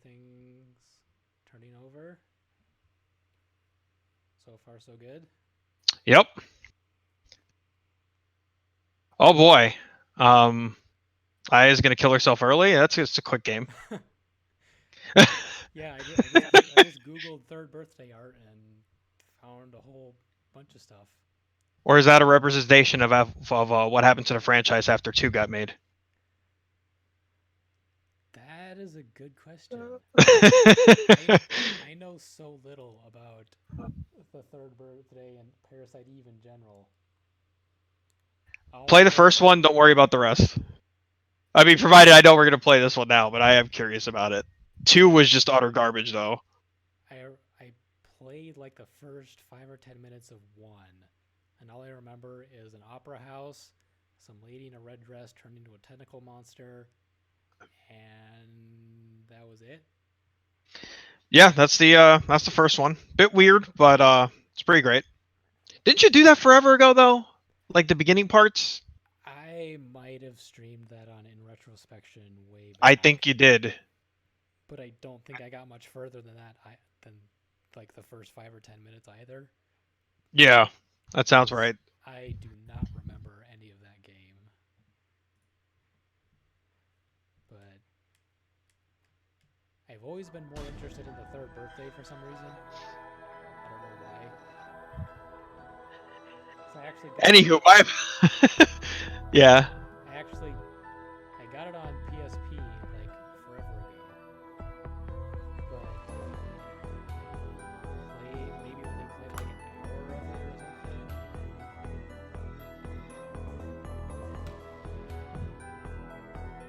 everything's turning over. So far, so good. Yep. Oh boy. Aya's gonna kill herself early. That's just a quick game. Yeah, I just googled third birthday art and found a whole bunch of stuff. Or is that a representation of what happened to the franchise after 2 got made? That is a good question. I I know so little about the third birthday and Parasite Eve in general. All Play I the know, first one. Don't worry about the rest. I mean, provided I know we're gonna play this one now, but I am curious about it. 2 was just utter garbage, though. I played like the first 5 or 10 minutes of one, and all I remember is an opera house, some lady in a red dress turned into a tentacle monster, and that was it. Yeah, that's the first one. Bit weird, but it's pretty great. Didn't you do that forever ago though? Like the beginning parts? I might have streamed that on in retrospection way I back, think you did. but I don't think I got much further than that. Than like the first 5 or 10 minutes either, Yeah, that sounds because right. I do not remember any of that game. But I've always been more interested in the third birthday for some reason. I don't know why. So I actually got it Anywho, on. my yeah. I actually I got it on PSP like forever ago, but maybe only played like an hour of it or something.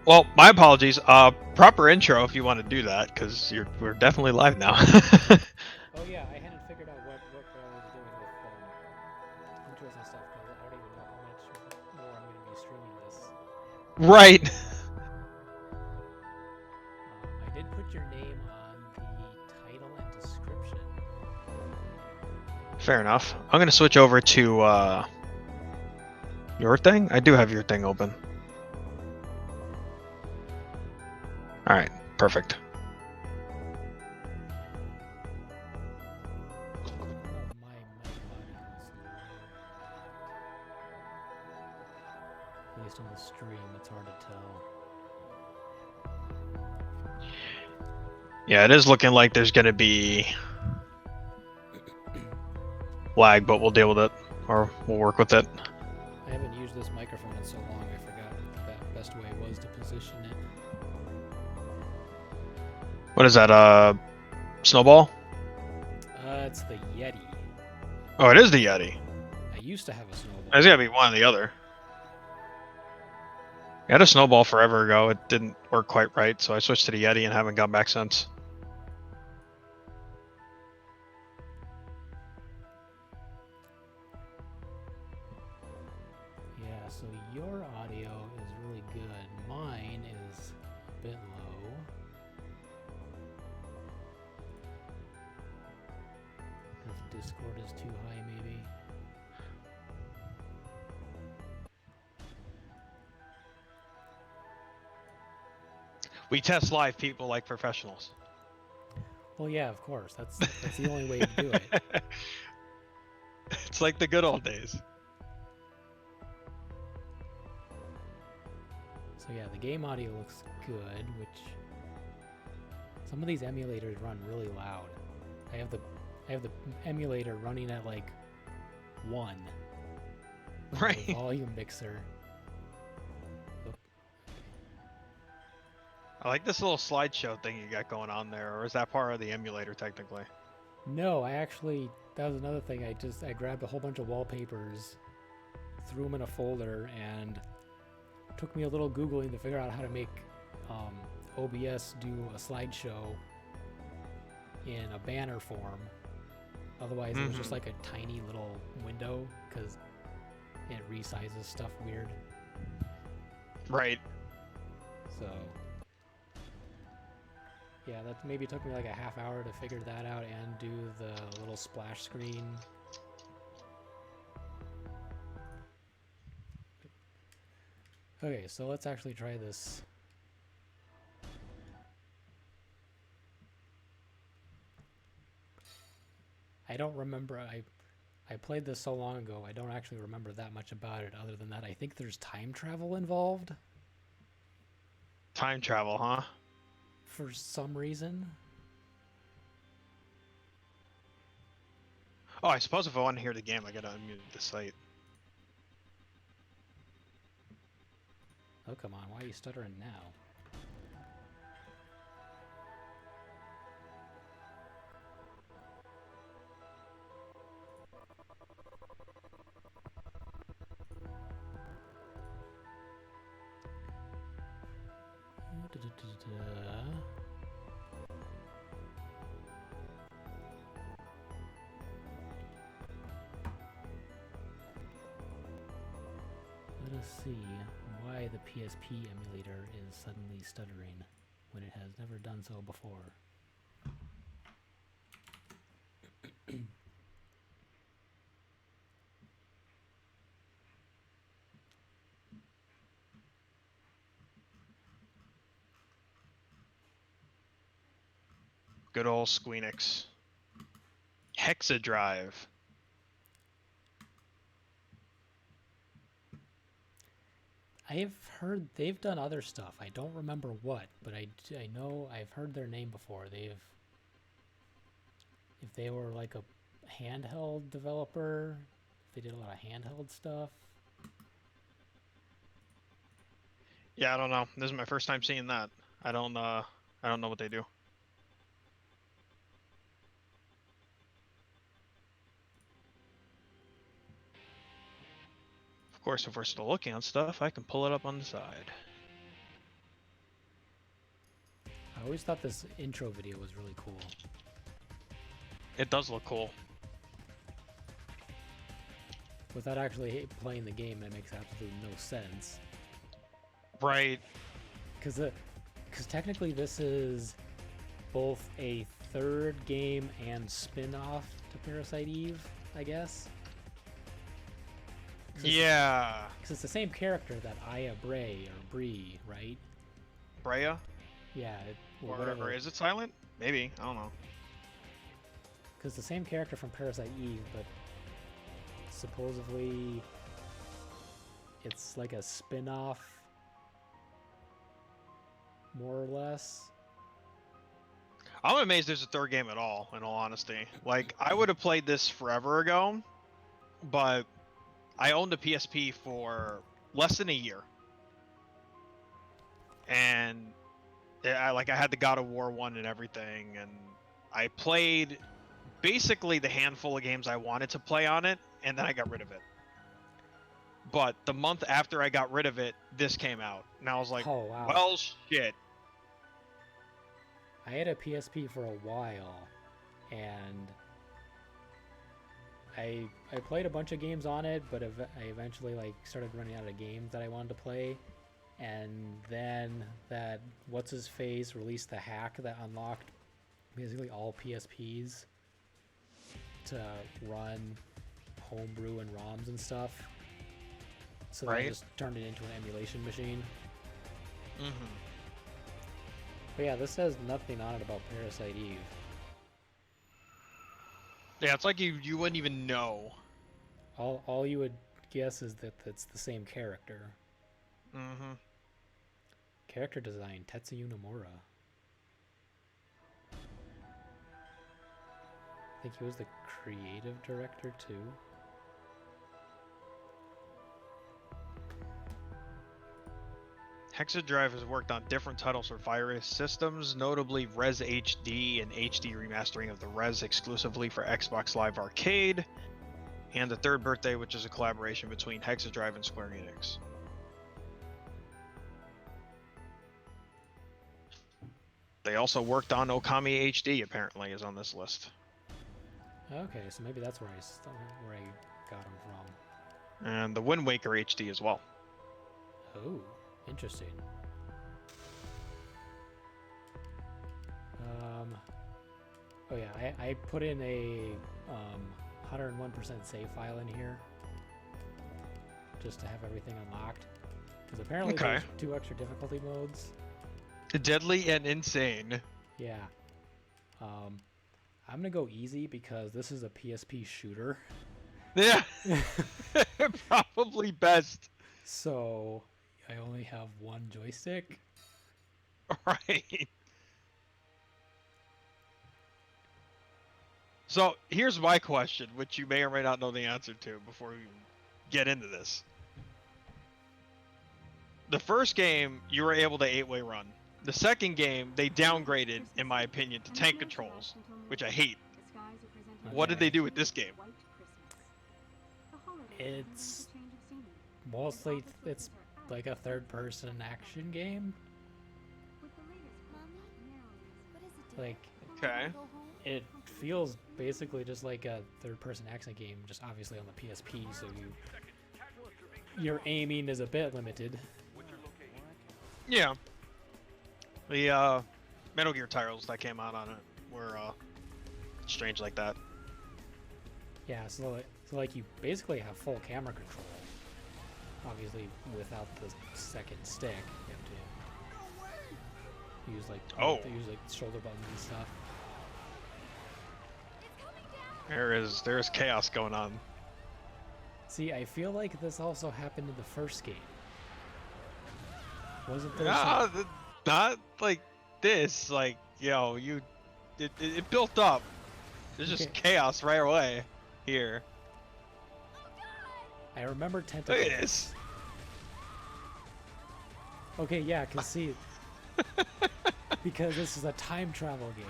Well, my apologies. Proper intro if you want to do that, because we're definitely live now. Oh yeah, I hadn't figured out what I was doing with intros and stuff because I don't even know how much more I'm going to be streaming this. Right. I did put your name on the title and description. Fair enough. I'm gonna switch over to your thing. I do have your thing open. All right. Perfect. I don't know if my mic audio is low or not. At least on the stream, it's hard to tell. Yeah, it is looking like there's gonna be lag, but we'll deal with it, or we'll work with it. I haven't used this microphone in so long, I forgot that best way was to position it. What is that? Snowball? It's the Yeti. Oh, it is the Yeti. I used to have a It's snowball. gotta be one or the other. I had a Snowball forever ago. It didn't work quite right, so I switched to the Yeti and haven't gone back since. Yeah, so your audio is really good. Mine is a bit low. If Discord is too high, maybe. We test live people like professionals. Well, yeah, of course. That's the only way to do it. It's like the good old days. So yeah, the game audio looks good, which some of these emulators run really loud. I have the I have the emulator running at like 1 on the Right. volume mixer. Oh, I like this little slideshow thing you got going on there, or is that part of the emulator technically? no, I actually that was another thing. I grabbed a whole bunch of wallpapers, threw them in a folder, and it took me a little googling to figure out how to make um, OBS do a slideshow in a banner form. Otherwise, it was just like a tiny little window because it resizes stuff weird. Right. So yeah, that maybe took me like a half hour to figure that out and do the little splash screen. Okay, so let's actually try this. I don't remember. I played this so long ago. I don't actually remember that much about it. Other than that, I think there's time travel involved Time travel, huh? for some reason. Oh, I suppose if I want to hear the game, I gotta unmute the site. Oh, come on. Why are you stuttering now? Let us see why the PSP emulator is suddenly stuttering when it has never done so before. Good old Squeenix. Hexadrive. I've heard they've done other stuff. I don't remember what, but I know I've heard their name before. If they were like a handheld developer, if they did a lot of handheld stuff. Yeah, I don't know. This is my first time seeing that. I don't know what they do. Of course, if we're still looking at stuff, I can pull it up on the side. I always thought this intro video was really cool. It does look cool. Without actually playing the game, it makes absolutely no sense. Right. Because technically this is both a third game and spin-off to Parasite Eve, I guess. Yeah. Because it's the same character that Aya Bray or Bree, right? Brea? Yeah, Or whatever. is it silent? Maybe. I don't know. Because the same character from Parasite Eve, but supposedly it's like a spin-off, more or less. I'm amazed there's a third game at all, in all honesty. Like, I would have played this forever ago, but I owned a PSP for less than a year. And I had the God of War one and everything, and I played basically the handful of games I wanted to play on it, and then I got rid of it. But the month after I got rid of it, this came out. And I was like, Oh, wow. well, shit. I had a PSP for a while, and I played a bunch of games on it, but I eventually started running out of games that I wanted to play. And then that what's-his-face released the hack that unlocked basically all PSPs to run homebrew and ROMs and stuff. So I just turned it into an emulation machine. Mm-hmm. But yeah, this says nothing on it about Parasite Eve. Yeah, it's like you wouldn't even know. All you would guess is that it's the same character. Mm-hmm. Character design, Tetsuya Nomura. I think he was the creative director too. Hexadrive has worked on different titles for various systems, notably Res HD and HD remastering of the Res exclusively for Xbox Live Arcade, and The Third Birthday, which is a collaboration between Hexadrive and Square Enix. They also worked on Okami HD, apparently, is on this list. Okay, so maybe that's where I got him from. And the Wind Waker HD as well. Oh, interesting. Oh yeah, I put in a 101% save file in here just to have everything unlocked. Because apparently there's 2 extra difficulty modes. Deadly and insane. Yeah. I'm gonna go easy because this is a PSP shooter. Yeah, probably best. So I only have one joystick. Right. So here's my question, which you may or may not know the answer to before we get into this. The first game, you were able to 8-way run. The second game, they downgraded, in my opinion, to tank controls, which I hate. What did they do with this game? It's mostly it's like a third-person action game. Like Okay. it feels basically just like a third-person action game, just obviously on the PSP, so your aiming is a bit limited. Yeah. The Metal Gear titles that came out on it were strange like that. Yeah, so like you basically have full camera control. Obviously, without the second stick, you have to use like shoulder buttons and stuff. There's chaos going on. See, I feel like this also happened in the first game. Wasn't there? Nah, not like this. Like, it built up. There's just chaos right away here. I remember tentacles. Look at this. Okay, yeah, cause see, because this is a time travel game.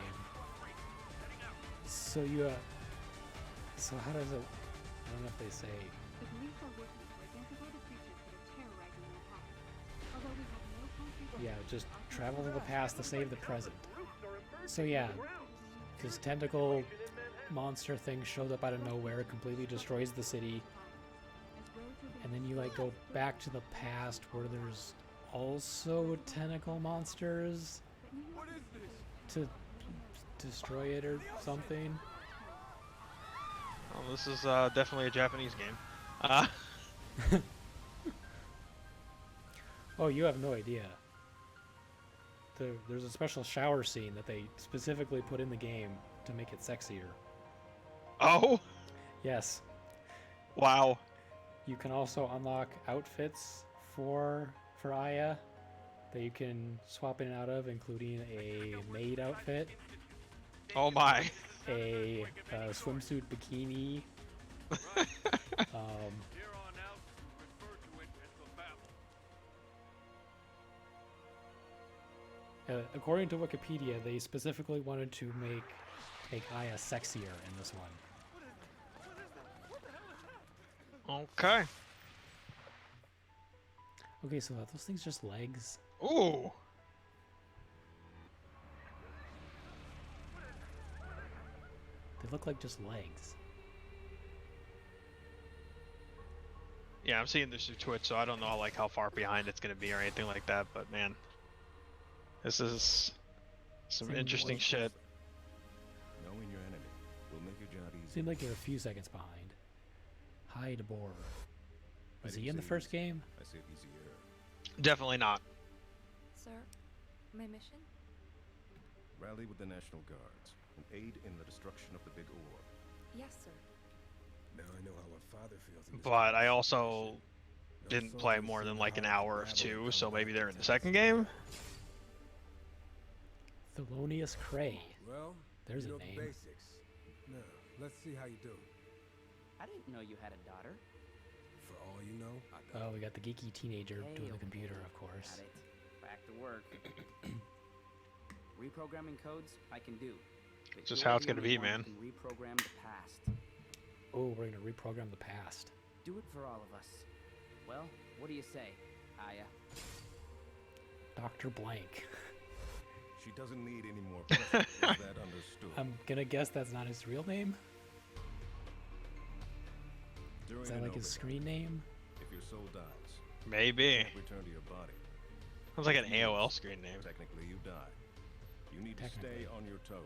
So so how does it? I don't know if they say. Yeah, just travel to the past to save the present. So yeah, this tentacle monster thing shows up out of nowhere, completely destroys the city, and then you like go back to the past where there's also tentacle monsters to destroy it or something. Oh, this is definitely a Japanese game. Oh, you have no idea. There's a special shower scene that they specifically put in the game to make it sexier. Oh, Yes. wow. You can also unlock outfits for Aya that you can swap in and out of, including a maid outfit, Oh my. a swimsuit bikini. According to Wikipedia, they specifically wanted to make Aya sexier in this one. Okay. Okay, so are those things just legs? Ooh. They look like just legs. Yeah, I'm seeing this through Twitch, so I don't know like how far behind it's gonna be or anything like that. But man, this is some interesting shit. Knowing your enemy will make your job easy. Seemed like you're a few seconds behind. Hide Boar. Was he in the first game? I say easier. Definitely not. Sir, my mission? Rally with the National Guards and aid in the destruction of the Big Ore. Yes, sir. Now I know how our father feels. In this But I situation. also No didn't play soldiers more than seem like an hard to hour or grab two, or so come maybe back they're to in the town. second game. Thelonious Cray. Well, There's you a know name. the basics. Now, let's see how you do. I didn't know you had a daughter. For all you know, I got Oh, we got the geeky teenager Hey, doing the okay, computer, of course. Got it. Back to work. Reprogramming codes, I can do. But Just you're how it's the gonna only be, one who man. can reprogram the past. Oh, we're gonna reprogram the past. Do it for all of us. Well, what do you say, Aya? Dr. Blank. She doesn't need any more pressure. Is that understood? I'm gonna guess that's not his real name. During Is that an like his overdose, screen name? If your soul dies, Maybe. return to your body. Sounds like an AOL screen name. Technically, you die. You need to stay Technically. on your toes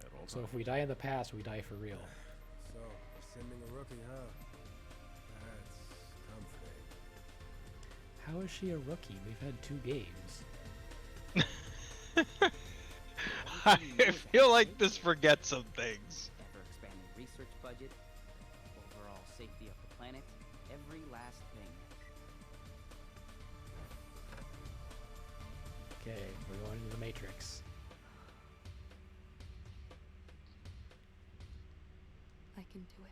at all So times. if we die in the past, we die for real. so sending a rookie, huh? That's comforting. How is she a rookie? We've had 2 games. I feel like this forgets some things. every last thing. Okay, we're going into the Matrix. I can do it.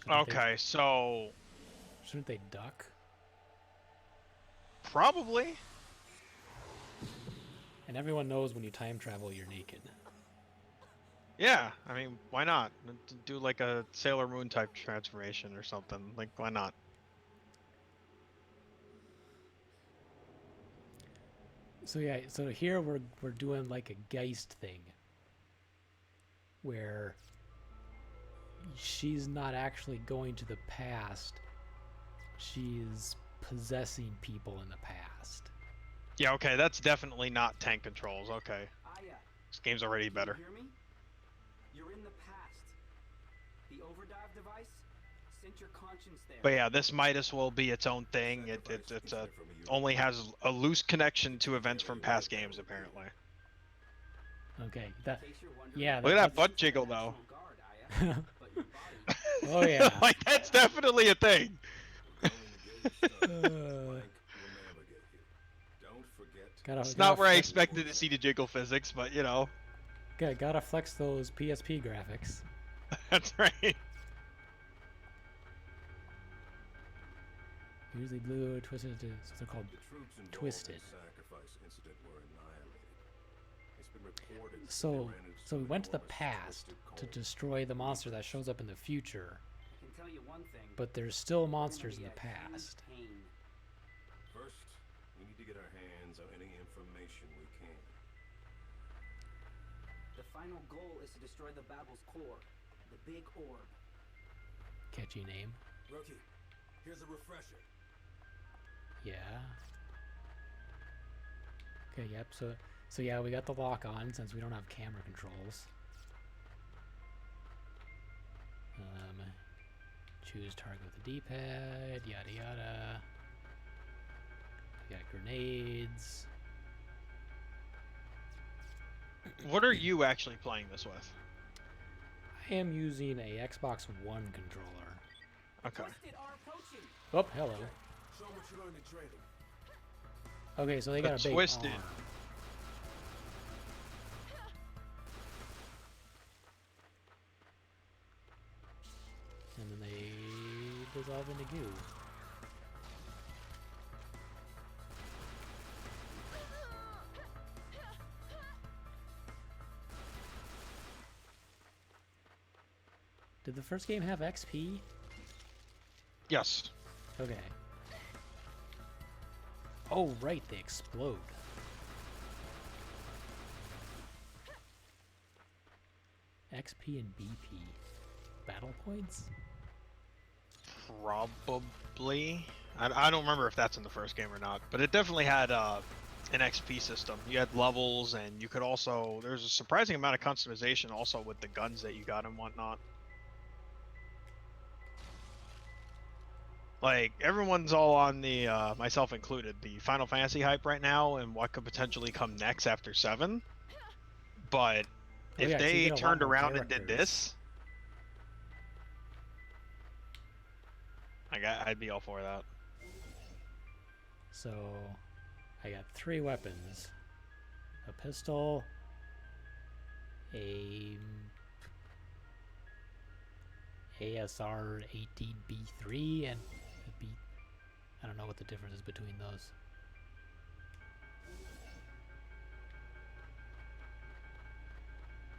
Shouldn't they- Okay, so Shouldn't they duck? probably. And everyone knows when you time travel, you're naked. Yeah, I mean, why not? Do like a Sailor Moon type transformation or something. Like, why not? So yeah, so here we're doing like a Geist thing, where she's not actually going to the past. She's possessing people in the past. Yeah, okay, that's definitely not tank controls. Okay, Aya, this game's already better. can you hear me? You're in the past. The overdrive device sent your conscience there. But yeah, this might as well be its own thing. It's only has a loose connection to events from past games, apparently. Okay, that In case you're wondering, yeah. Look at that that's- butt jiggle, though. National Guard, Aya, but your body. Oh yeah. Like, that's definitely a thing. Gotta, It's gotta not where I flex- expected to see the jiggle physics, but you know, Gotta flex those PSP graphics. that's right. Usually blue, twisted. So they're called Twisted. So we went to the past to destroy the monster that shows up in the future, I can tell you one thing. but there's still you're gonna monsters in be the a huge past. pain. First, we need to get our hands on any information we can. The final goal is to destroy the Babel's core, the big orb. Catchy name. Rookie, here's a refresher. Yeah. Okay. Yep. So yeah, we got the lock on since we don't have camera controls. Choose target with the D-pad. Yada yada. We got grenades. What are you actually playing this with? I am using a Xbox One controller. Okay. Twisted are approaching. Oh, hello. Show 'em what you learned in training. Okay, so they got a big Twisted. arm. And then they dissolve into goo. Did the first game have XP? Yes. Okay. Oh, right, they explode. XP and BP. Battle points? Probably. I don't remember if that's in the first game or not, but it definitely had an XP system. You had levels, and you could also... There's a surprising amount of customization also with the guns that you got and whatnot. Like, everyone's all on the, myself included, the Final Fantasy hype right now and what could potentially come next after 7. But Oh, if yeah, 'cause you they get a lot turned more around and did characters. this, I'd be all for that. So, I got 3 weapons. A pistol, a ASR 18B3, and a B... I don't know what the difference is between those.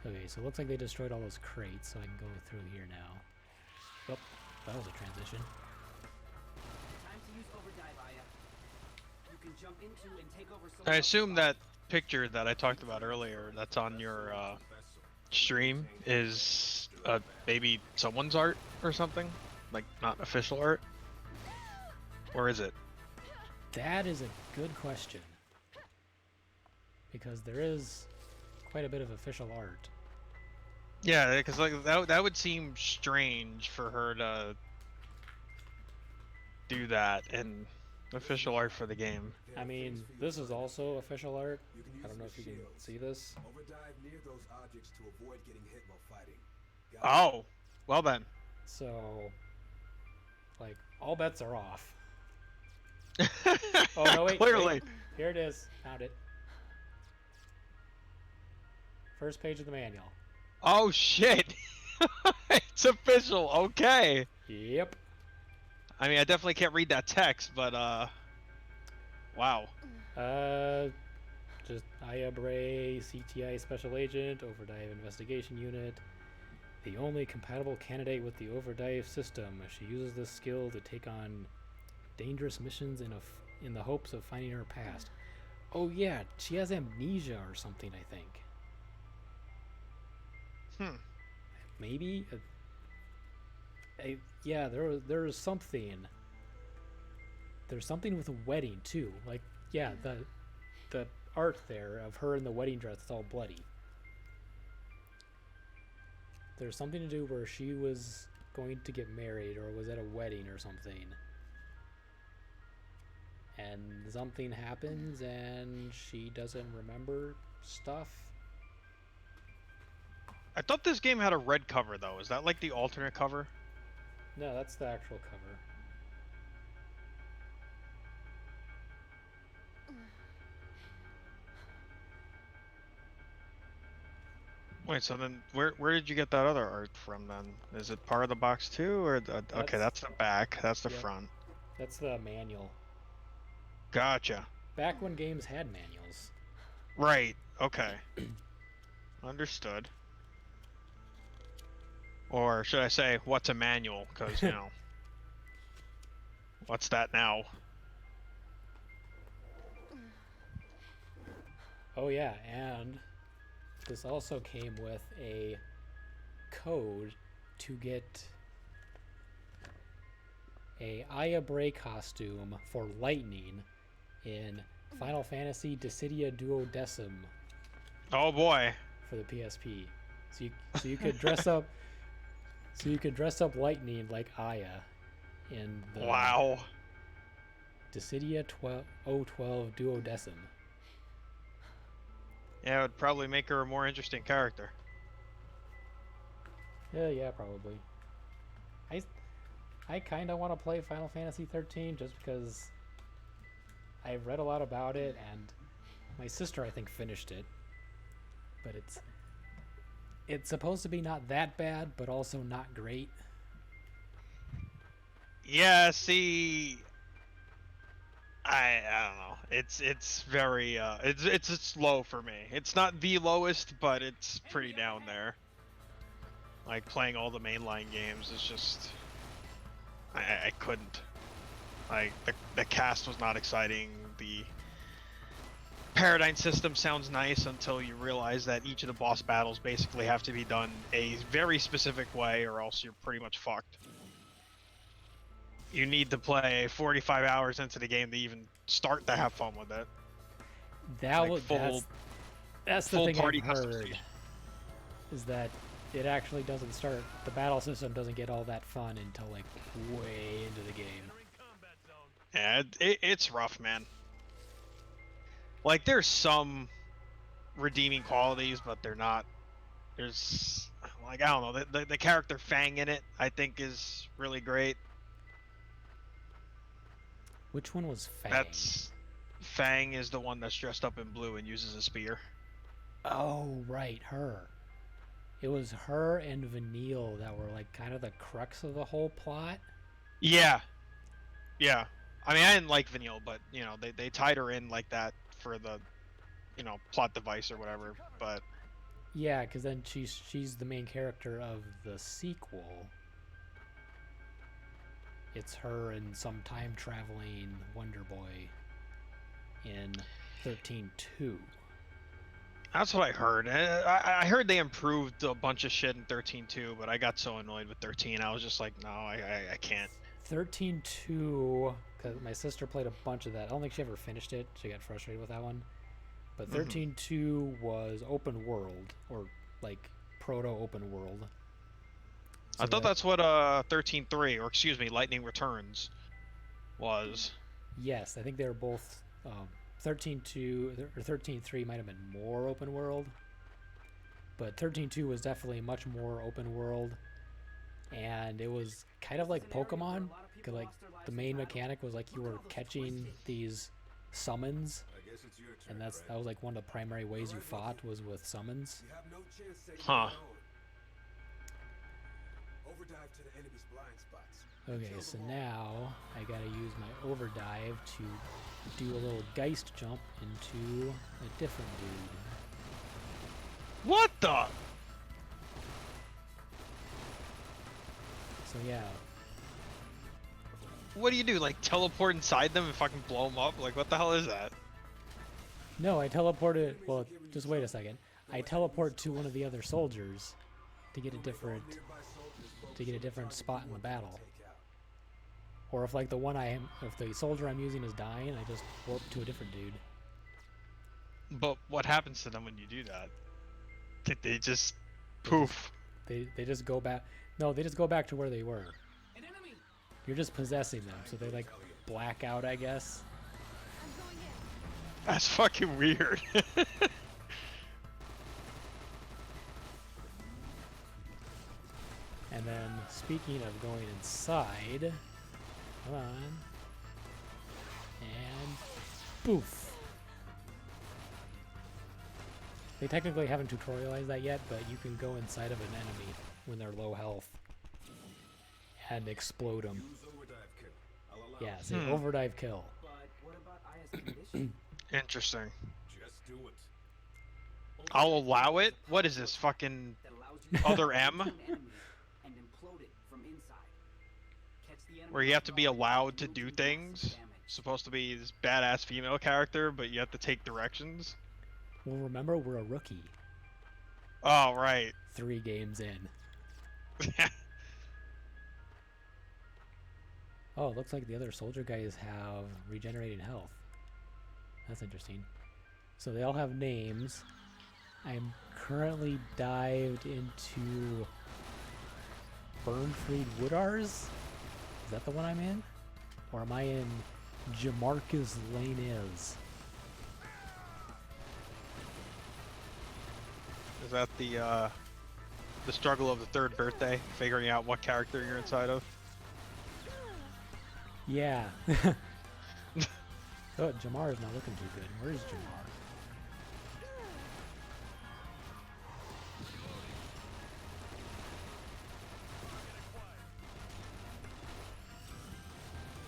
Okay, so it looks like they destroyed all those crates, so I can go through here now. Oh, that was a transition. Time to use overdrive, Aya. You can jump into and take over someone I else's assume body. that picture that I talked about earlier that's on your stream is maybe someone's art or something? Like, not official art? Or is it? That is a good question. Because there is quite a bit of official art. Yeah, because like that would seem strange for her to do that in official art for the game. I mean, this is also official art. I don't know if you can see this. Overdive near those objects to avoid getting hit while fighting. Oh, well then. So, like, all bets are off. Oh, no, wait. Clearly. Wait. Here it is. Found it. First page of the manual. Oh shit. It's official. Okay. Yep. I mean, I definitely can't read that text, but wow. Just Aya Bray, CTI Special Agent, Overdive Investigation Unit. The only compatible candidate with the Overdive system. She uses this skill to take on dangerous missions in the hopes of finding her past. Oh yeah, she has amnesia or something, I think. Maybe. Yeah, there was something. There's something with a wedding too. Like, yeah, the art there of her in the wedding dress is all bloody. There's something to do where she was going to get married or was at a wedding or something. And something happens and she doesn't remember stuff. I thought this game had a red cover though. Is that like the alternate cover? No, that's the actual cover. Wait, so then where did you get that other art from then? Is it part of the box too, or okay, that's the back, that's the Yep. front. That's the manual. Gotcha. Back when games had manuals. Right. Okay. Understood. Or should I say, what's a manual? Because you know, what's that now? Oh yeah, and this also came with a code to get a Aya Bray costume for Lightning in Final Fantasy Dissidia Duodecim Oh boy. for the PSP. So you could dress up Lightning like Aya in the Wow. Dissidia 012 Duodecim. Yeah, it would probably make her a more interesting character. Yeah, probably. I kind of want to play Final Fantasy 13 just because I've read a lot about it, and my sister I think finished it. But it's supposed to be not that bad, but also not great. Yeah, see, I don't know. It's very it's low for me. It's not the lowest, but it's pretty down there. Like playing all the mainline games is just I couldn't. Like the cast was not exciting. The paradigm system sounds nice until you realize that each of the boss battles basically have to be done a very specific way, or else you're pretty much fucked. You need to play 45 hours into the game to even start to have fun with it. That's the full thing party I've heard, customization. is that it actually doesn't start. The battle system doesn't get all that fun until like way into the game. Yeah, it's rough, man. Like, there's some redeeming qualities, but they're not. There's, like, I don't know, the character Fang in it, I think, is really great. Which one was Fang? Fang is the one that's dressed up in blue and uses a spear. Oh, right, her. It was her and Vanille that were like kind of the crux of the whole plot. Yeah. Yeah. I mean, I didn't like Vanille, but, you know, they tied her in like that for the, you know, plot device or whatever, but... Yeah, because then she's the main character of the sequel. It's her and some time-traveling Wonder Boy in 13.2. That's what I heard. I heard they improved a bunch of shit in 13.2, but I got so annoyed with 13, I was just like, no, I can't. 13.2, because my sister played a bunch of that. I don't think she ever finished it. She got frustrated with that one. But 13.2 was open world, or like proto-open world. So I thought that's what 13.3, or excuse me, Lightning Returns. was. Yes, I think they were both 13.2 or 13.3 might have been more open world, but 13.2 was definitely much more open world, and it was kind of like Pokemon, because like the main mechanic was like you were catching these summons, I guess it's your turn, and that Brad. was like one of the primary ways you fought was with summons. You have no chance taking Huh. it on. Overdive to the enemy's blind spots. Okay, Kill so them all. now I gotta use my overdrive to do a little Geist jump into a different dude. What the? So yeah, What do? Like teleport inside them and fucking blow them up? Like what the hell is that? no, I teleported. Well, just wait a second. I teleport to one of the other soldiers to get a different spot in the battle. Or if like if the soldier I'm using is dying, I just warp to a different dude. But what happens to them when you do that? Did they just They poof? They just go back. No, they just go back to where they were. An enemy! You're just possessing them, so they like black out, I guess. I'm going in. That's fucking weird. And then, speaking of going inside, come on, and poof. They technically haven't tutorialized that yet, but you can go inside of an enemy when they're low health and explode them. Use overdrive kill. I'll allow Yeah, it. say overdrive kill. But what about Aya's condition? Interesting. Just do it. I'll allow it. What is this fucking That allows you other to M? an enemy and implode it from inside. Catch the enemy Where you have to be off guard allowed and to do do massive things? damage. Supposed to be this badass female character, but you have to take directions. Well, remember, we're a rookie. Oh right. 3 games in. Oh, it looks like the other soldier guys have regenerating health. That's interesting. So they all have names. I'm currently dived into Burnfried Woodars. Is that the one I'm in? Or am I in Jamarcus Lanez? Is that the struggle of the third birthday, figuring out what character you're inside of? Yeah. Oh, Jamar is not looking too good. Where's Jamar?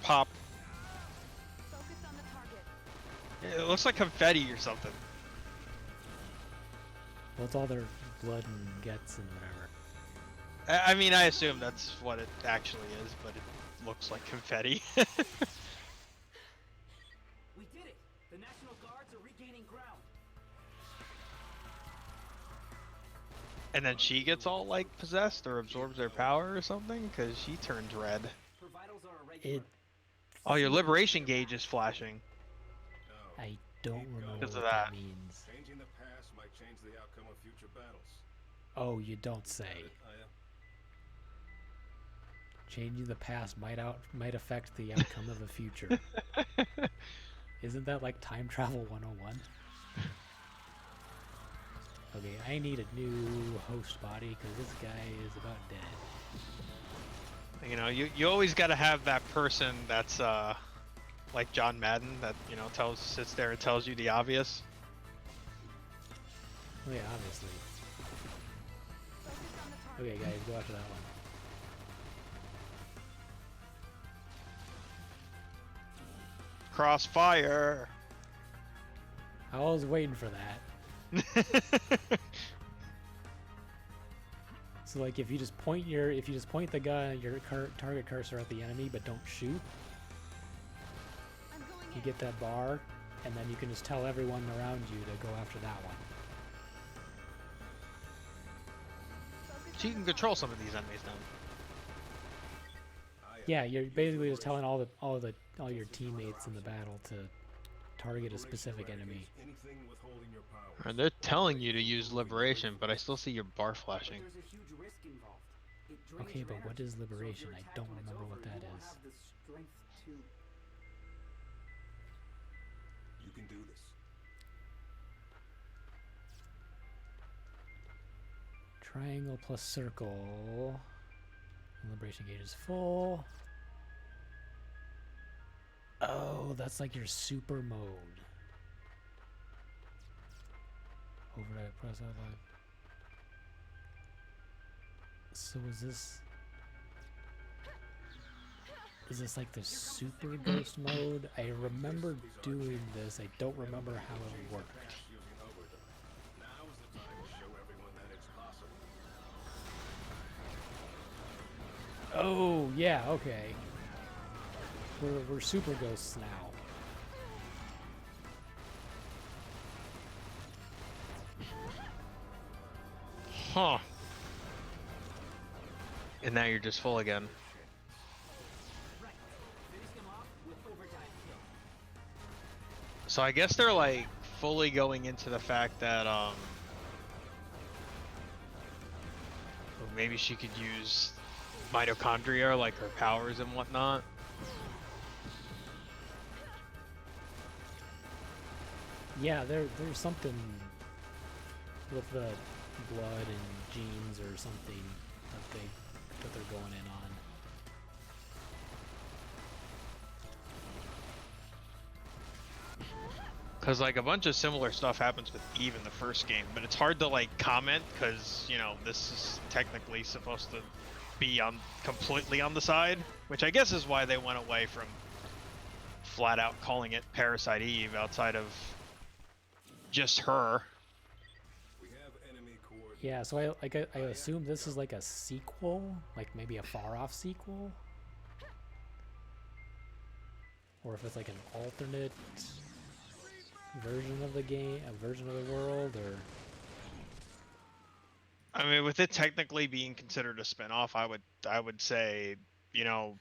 Pop. Focus on the target. It looks like confetti or something. Well, it's all their blood and guts and whatever. I mean, I assume that's what it actually is, but it looks like confetti. We did it! The National Guards are regaining ground. And then she gets all like possessed or absorbs their power or something, because she turns red. Her vitals are irregular. It. Oh, your liberation gauge is flashing. No. I don't remember Because what of that that. means. Changing the past might change the outcome of future battles. Oh, you don't say. Aya. Changing the past might affect the outcome of the future. Isn't that like time travel 101? Okay, I need a new host body because this guy is about dead. You know, you always got to have that person that's like John Madden that sits there and tells you the obvious. Oh yeah, obviously. Focus on the target. Okay, guys, go after that one. Crossfire. I was waiting for that. So like if you just point the gun, your target cursor at the enemy, but don't shoot, I'm going you in. get that bar, and then you can just tell everyone around you to go after that one. Focus So you on can the control some of these enemies now. Aya. Yeah, you're basically just telling all your teammates in the battle to target a specific enemy. Anything withholding your power. And they're telling you to use liberation, but I still see your bar flashing. But there's a huge risk involved. It drains Okay, your but what energy, is so if liberation? you're I attacked don't when it's remember over, what that you won't is. have the strength to You can do this. Triangle plus circle. Liberation gauge is full. Oh, that's like your super mode. Overdrive press outline. So is this like the super ghost mode? I remember doing this. I don't remember how it worked. Using overdrive. Now is the time to show everyone that it's possible. Oh, yeah, okay. We're super ghosts now. Huh. And now you're just full again. Right. Finish them off with overdrive kill. So I guess they're like fully going into the fact that maybe she could use mitochondria, like her powers and whatnot. Yeah, there's something with the blood and genes or something that they're going in on. Cause like a bunch of similar stuff happens with Eve in the first game, but it's hard to like comment because you know this is technically supposed to be on completely on the side, which I guess is why they went away from flat out calling it Parasite Eve outside of just her. We have enemy coordinates. Yeah, so I assume this is like a sequel, like maybe a far off sequel, or if it's like an alternate version of the game, a version of the world, or I mean, with it technically being considered a spin-off, I would say, you know,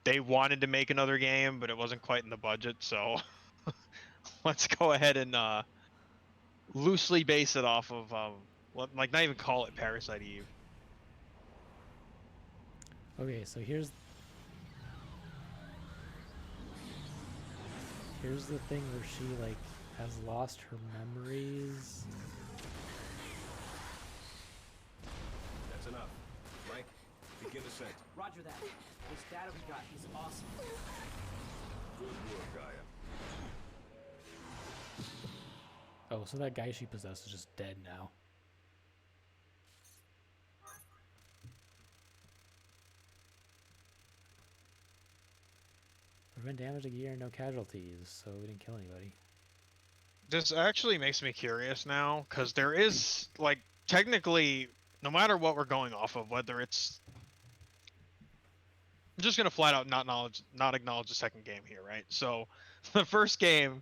they wanted to make another game, but it wasn't quite in the budget, so let's go ahead and loosely base it off of like not even call it Parasite Eve. okay. So here's the thing where she like has lost her memories. That's enough. Mike, begin ascent. Roger that. This data we got is awesome. Good work, Gaia. Oh, so that guy she possessed is just dead now. Prevent damage to gear and no casualties, so we didn't kill anybody. This actually makes me curious now, because there is, like, technically, no matter what we're going off of, whether it's... I'm just going to flat out not acknowledge the second game here, right? So, the first game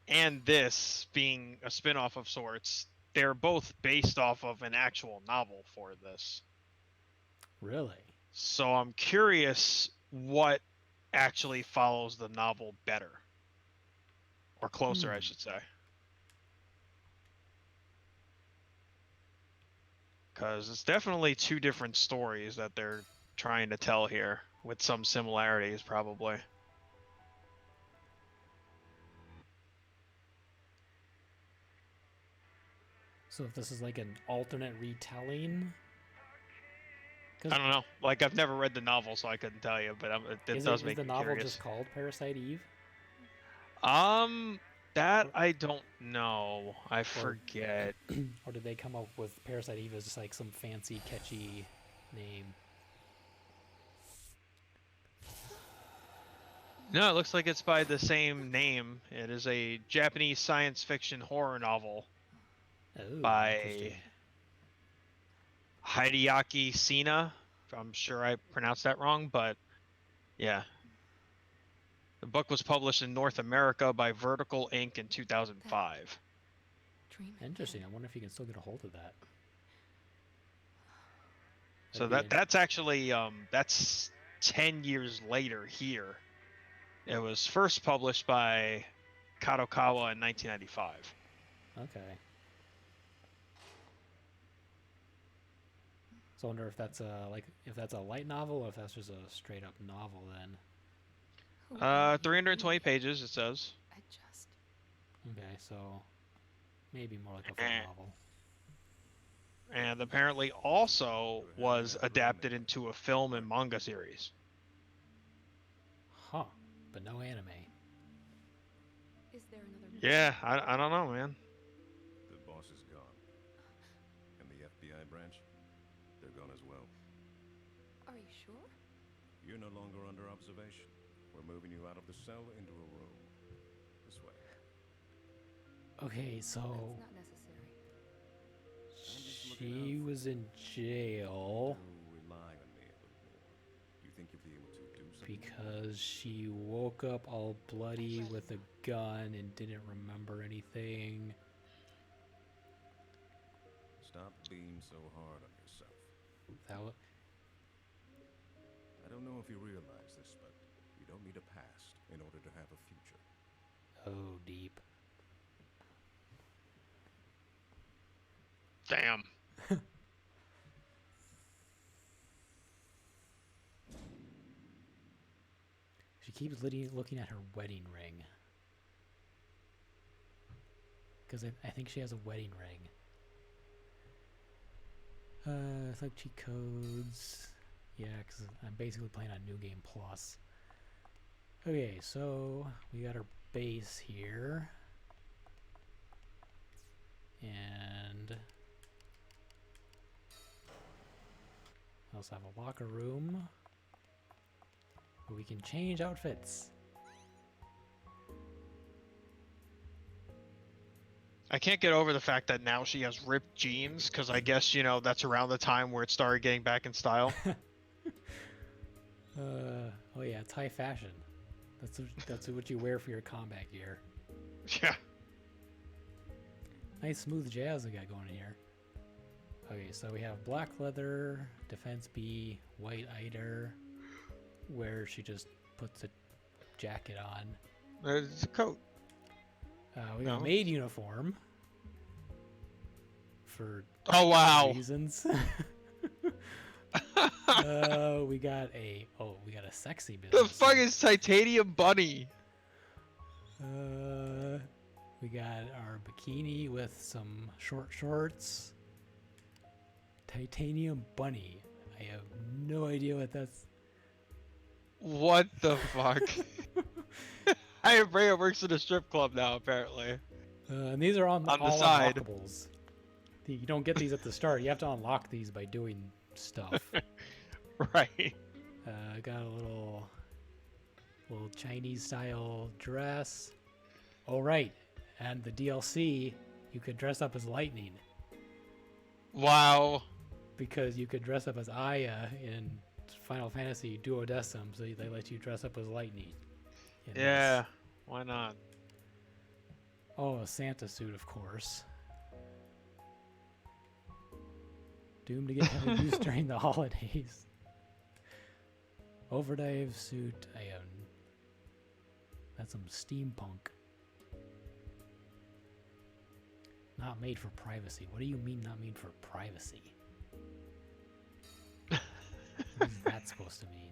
and this being a spin-off of sorts, they're both based off of an actual novel for this. Really? So I'm curious what actually follows the novel better. Or closer, I should say. Because it's definitely two different stories that they're trying to tell here, with some similarities, probably. So if this is like an alternate retelling? I don't know. Like, I've never read the novel, so I couldn't tell you, but it does make me curious. Is the novel just called Parasite Eve? That I don't know. I forget. Or did they come up with Parasite Eve as just like some fancy, catchy name? No, it looks like it's by the same name. It is a Japanese science fiction horror novel by Hideaki Sina. I'm sure I pronounced that wrong, but yeah. The book was published in North America by Vertical Inc. in 2005. Interesting. I wonder if you can still get a hold of that. So that's actually that's 10 years later here. It was first published by Kadokawa in 1995. Okay. So I wonder if that's a light novel or if that's just a straight up novel then. 320 pages, it says. Okay, so maybe more like a full novel. And apparently also was adapted into a film and manga series. Huh. But no anime. Is there another? Yeah, I don't know, man. The boss is gone. And the FBI branch? They're gone as well. Are you sure? You're no longer under observation. We're moving you out of the cell into a room. This way. Okay, so That's not necessary. she was in jail You rely on me a little more. You think you'll be able to do something? because she woke up all bloody with a gun and didn't remember anything. Stop being so hard on yourself. That wa- I don't know if you realize this, but you don't need a past in order to have a future. oh, deep. Damn. She keeps looking at her wedding ring. Because I think she has a wedding ring. It's like cheat codes. Yeah, because I'm basically playing on New Game Plus. Okay, so we got our base here. And we also have a locker room where we can change outfits. I can't get over the fact that now she has ripped jeans, because I guess, you know, that's around the time where it started getting back in style. Oh yeah, it's high fashion. That's what you wear for your combat gear. Yeah. Nice smooth jazz we got going here. Okay, so we have black leather, defense B, white eider, where she just puts a jacket on. It's a coat. We got No. maid uniform for Oh, wow. reasons. We got a sexy business. The fuck is Titanium Bunny? We got our bikini with some short shorts. Titanium bunny. I have no idea what that's. What the fuck? Iron Brea works at a strip club now, apparently. And these are on On the all side. unlockables. You don't get these at the start. You have to unlock these by doing stuff. Right. Got a little Chinese style dress. Oh right, and the DLC, you could dress up as Lightning Wow. because you could dress up as Aya in Final Fantasy Duodecim, so they let you dress up as Lightning. in this. Yeah. Why not? Oh, a Santa suit, of course. Doomed to get heavy use during the holidays. Overdive suit. That's some steampunk. Not made for privacy. What do you mean not made for privacy? What is that supposed to mean?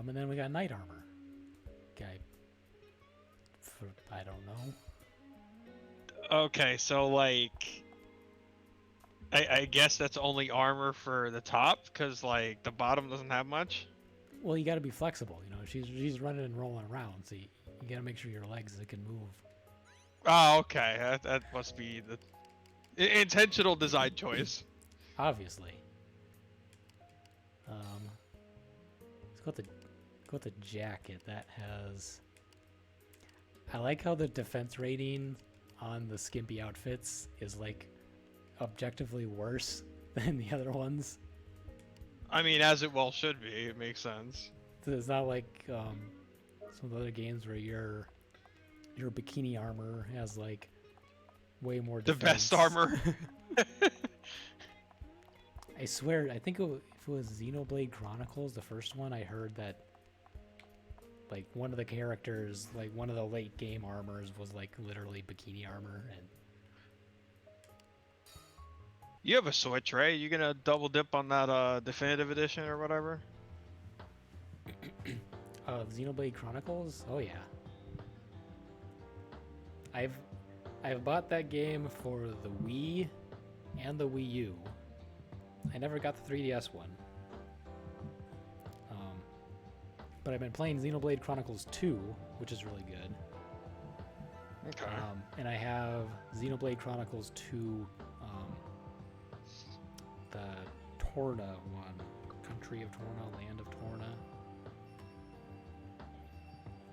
And then we got knight armor. I don't know. Okay, so like, I guess that's only armor for the top, because like the bottom doesn't have much. Well, you got to be flexible. You know, she's running and rolling around, so you got to make sure your legs can move. Oh, okay. That must be the intentional design choice. Obviously. Let's go with the jacket that has. I like how the defense rating on the skimpy outfits is like objectively worse than the other ones. I mean, as it well should be. It makes sense. So it's not like some of the other games where your bikini armor has like way more The defense. best armor. I swear, I think if it was Xenoblade Chronicles, the first one, I heard that like one of the characters, like one of the late game armors was like literally bikini armor. And You have a Switch, right? You gonna double dip on that definitive edition or whatever? Xenoblade Chronicles? Oh yeah. I've bought that game for the Wii and the Wii U. I never got the 3DS one. But I've been playing Xenoblade Chronicles 2, which is really good. Okay. And I have Xenoblade Chronicles 2, the Torna one, Country of Torna, Land of Torna,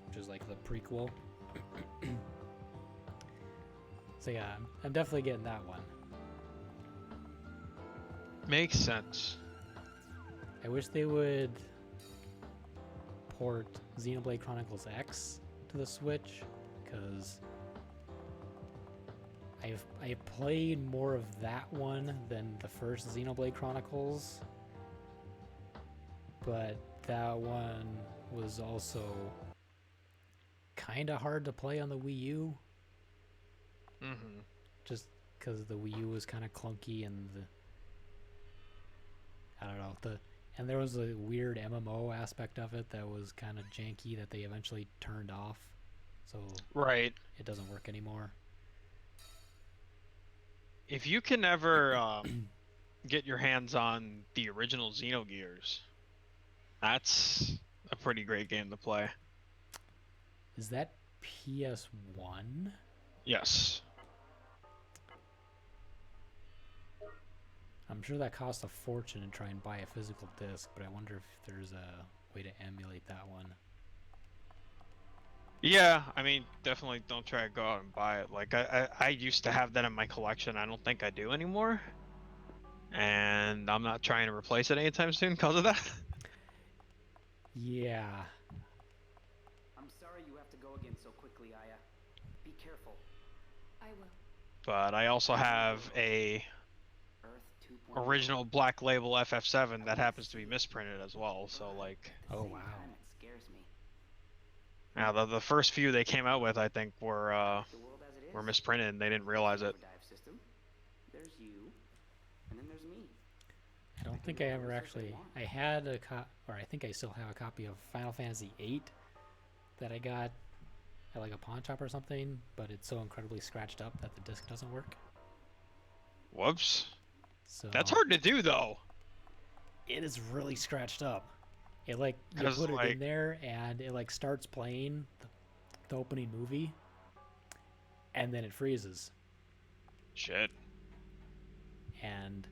which is like the prequel. So yeah, I'm definitely getting that one. Makes sense. I wish they would port Xenoblade Chronicles X to the Switch, because I played more of that one than the first Xenoblade Chronicles, but that one was also kind of hard to play on the Wii U, Mm-hmm. just because the Wii U was kind of clunky and I don't know, and there was a weird MMO aspect of it that was kind of janky that they eventually turned off, so Right. it doesn't work anymore. If you can ever get your hands on the original Xenogears, that's a pretty great game to play. Is that PS1? Yes. I'm sure that costs a fortune to try and buy a physical disc, but I wonder if there's a way to emulate that one. Yeah, I mean, definitely don't try to go out and buy it. Like, I used to have that in my collection. I don't think I do anymore. And I'm not trying to replace it anytime soon because of that. Yeah. I'm sorry you have to go again so quickly, Aya. Be careful. I will. But I also have a Earth 2.0. original Black Label FF7 that happens to be misprinted as well. So, like, Oh, Same wow. time, it scares me. now the first few they came out with, I think, The world as it were is. misprinted and they didn't realize it. Overdrive system. There's you, and then there's me. I don't think I ever actually... I had or I think I still have a copy of Final Fantasy VIII that I got at like a pawn shop or something, but it's so incredibly scratched up that the disc doesn't work. Whoops. So That's hard to do, though. It is really scratched up. It like you 'Cause, put it like- in there and it like starts playing the opening movie, and then it freezes. Shit. And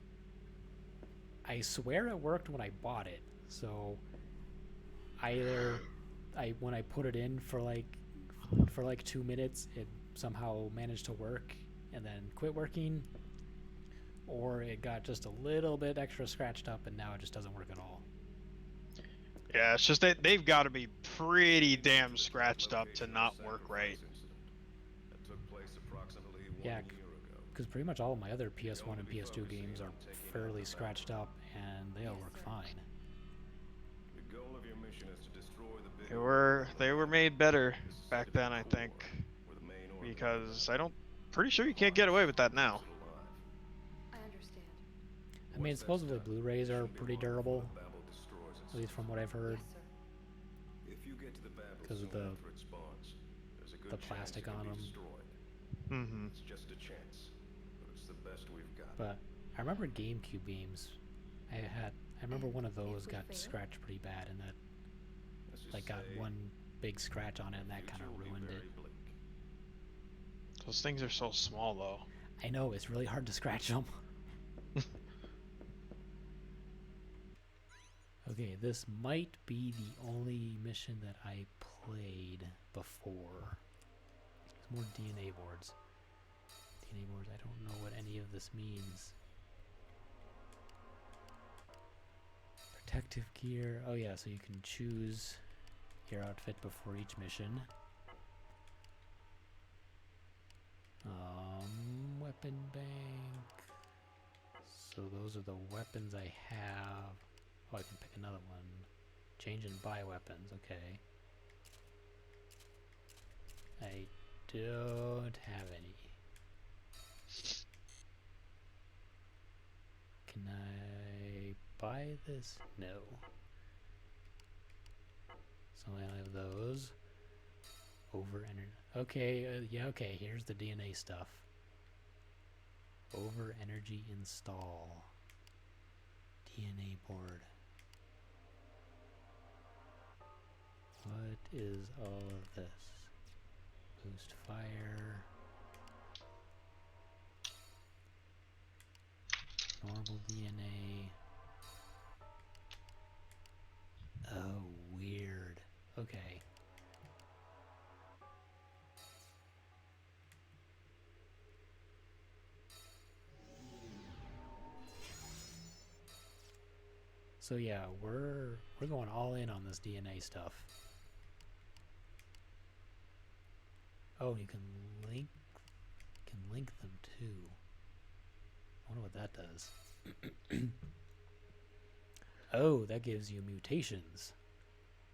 I swear it worked when I bought it. So when I put it in for like 2 minutes, it somehow managed to work and then quit working, or it got just a little bit extra scratched up and now it just doesn't work at all. Yeah, it's just that they've got to be pretty damn scratched up to not work right. That took place approximately Yeah, one year ago. because pretty much all of my other PS1 and PS2 games are fairly scratched up and they all work fine. The goal of your mission is to destroy the big They were made better back then, I think, because pretty sure you can't get away with that now. I understand. I mean, supposedly Blu-rays are pretty durable, at least from what I've heard, Yes, sir. If you get to the Babel 'cause of soon the- after it spawns, there's a good the chance plastic it can on be 'em. destroyed. Mm-hmm. It's just a chance, but it's the best we've got. but I remember GameCube games. I remember one of those If we got fail? scratched pretty bad, and that Let's just like got say one big scratch on it, and the that kind future of will be ruined it. very bleak. Those things are so small, though. I know, it's really hard to scratch them. Okay, this might be the only mission that I played before. There's more DNA boards. DNA boards, I don't know what any of this means. Protective gear. Oh yeah, so you can choose your outfit before each mission. Weapon bank. So those are the weapons I have. Oh, I can pick another one. Change and buy weapons. Okay. I don't have any. Can I buy this? No. So So I have those. Over energy. Okay, yeah, okay, here's the DNA stuff. Over energy install. DNA board. What is all of this? Boost fire. Normal DNA. Oh, weird. Okay. So yeah, we're going all in on this DNA stuff. Oh, you can link them too. I wonder what that does. Oh, that gives you mutations.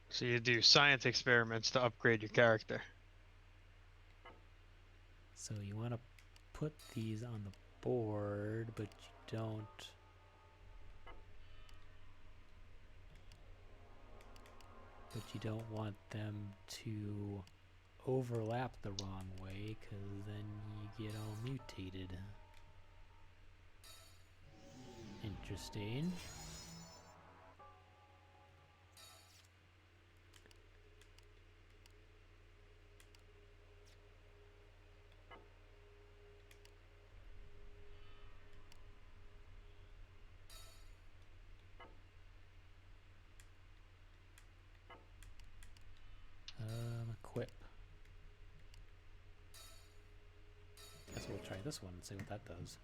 So you do science experiments to upgrade your character. So you want to put these on the board, but you don't. But you don't want them to overlap the wrong way, because then you get all mutated. Interesting. Equip. Guess we'll try this one and see what that does.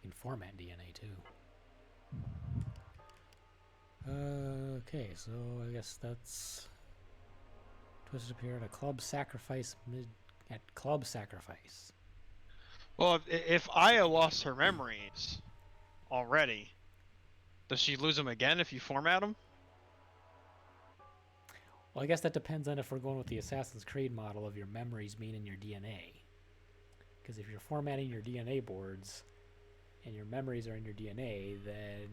You can format DNA too. Okay, so I guess that's twisted appear at a club sacrifice at club sacrifice. Well, if Aya lost her memories already, does she lose them again if you format them? Well, I guess that depends on if we're going with the Assassin's Creed model of your memories being in your DNA. Because if you're formatting your DNA boards and your memories are in your DNA, then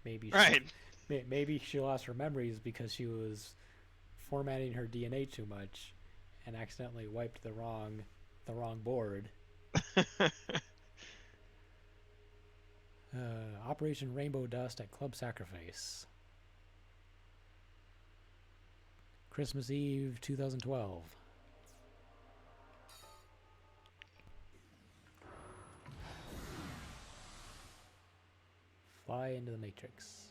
maybe maybe she lost her memories because she was formatting her DNA too much and accidentally wiped the wrong board. Operation Rainbow Dust at Club Sacrifice. Christmas Eve 2012. Fly into the Matrix.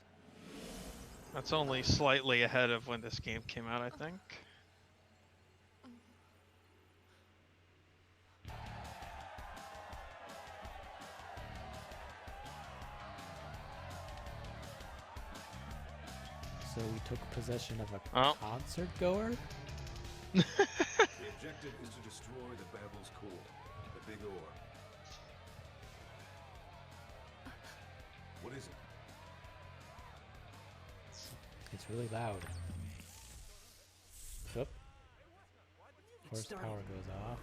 That's only slightly ahead of when this game came out, I think. So we took possession of a Oh. concert goer? The objective is to destroy the Babel's core, the big ore. What is it? It's really loud. Oop. Of course, power goes off.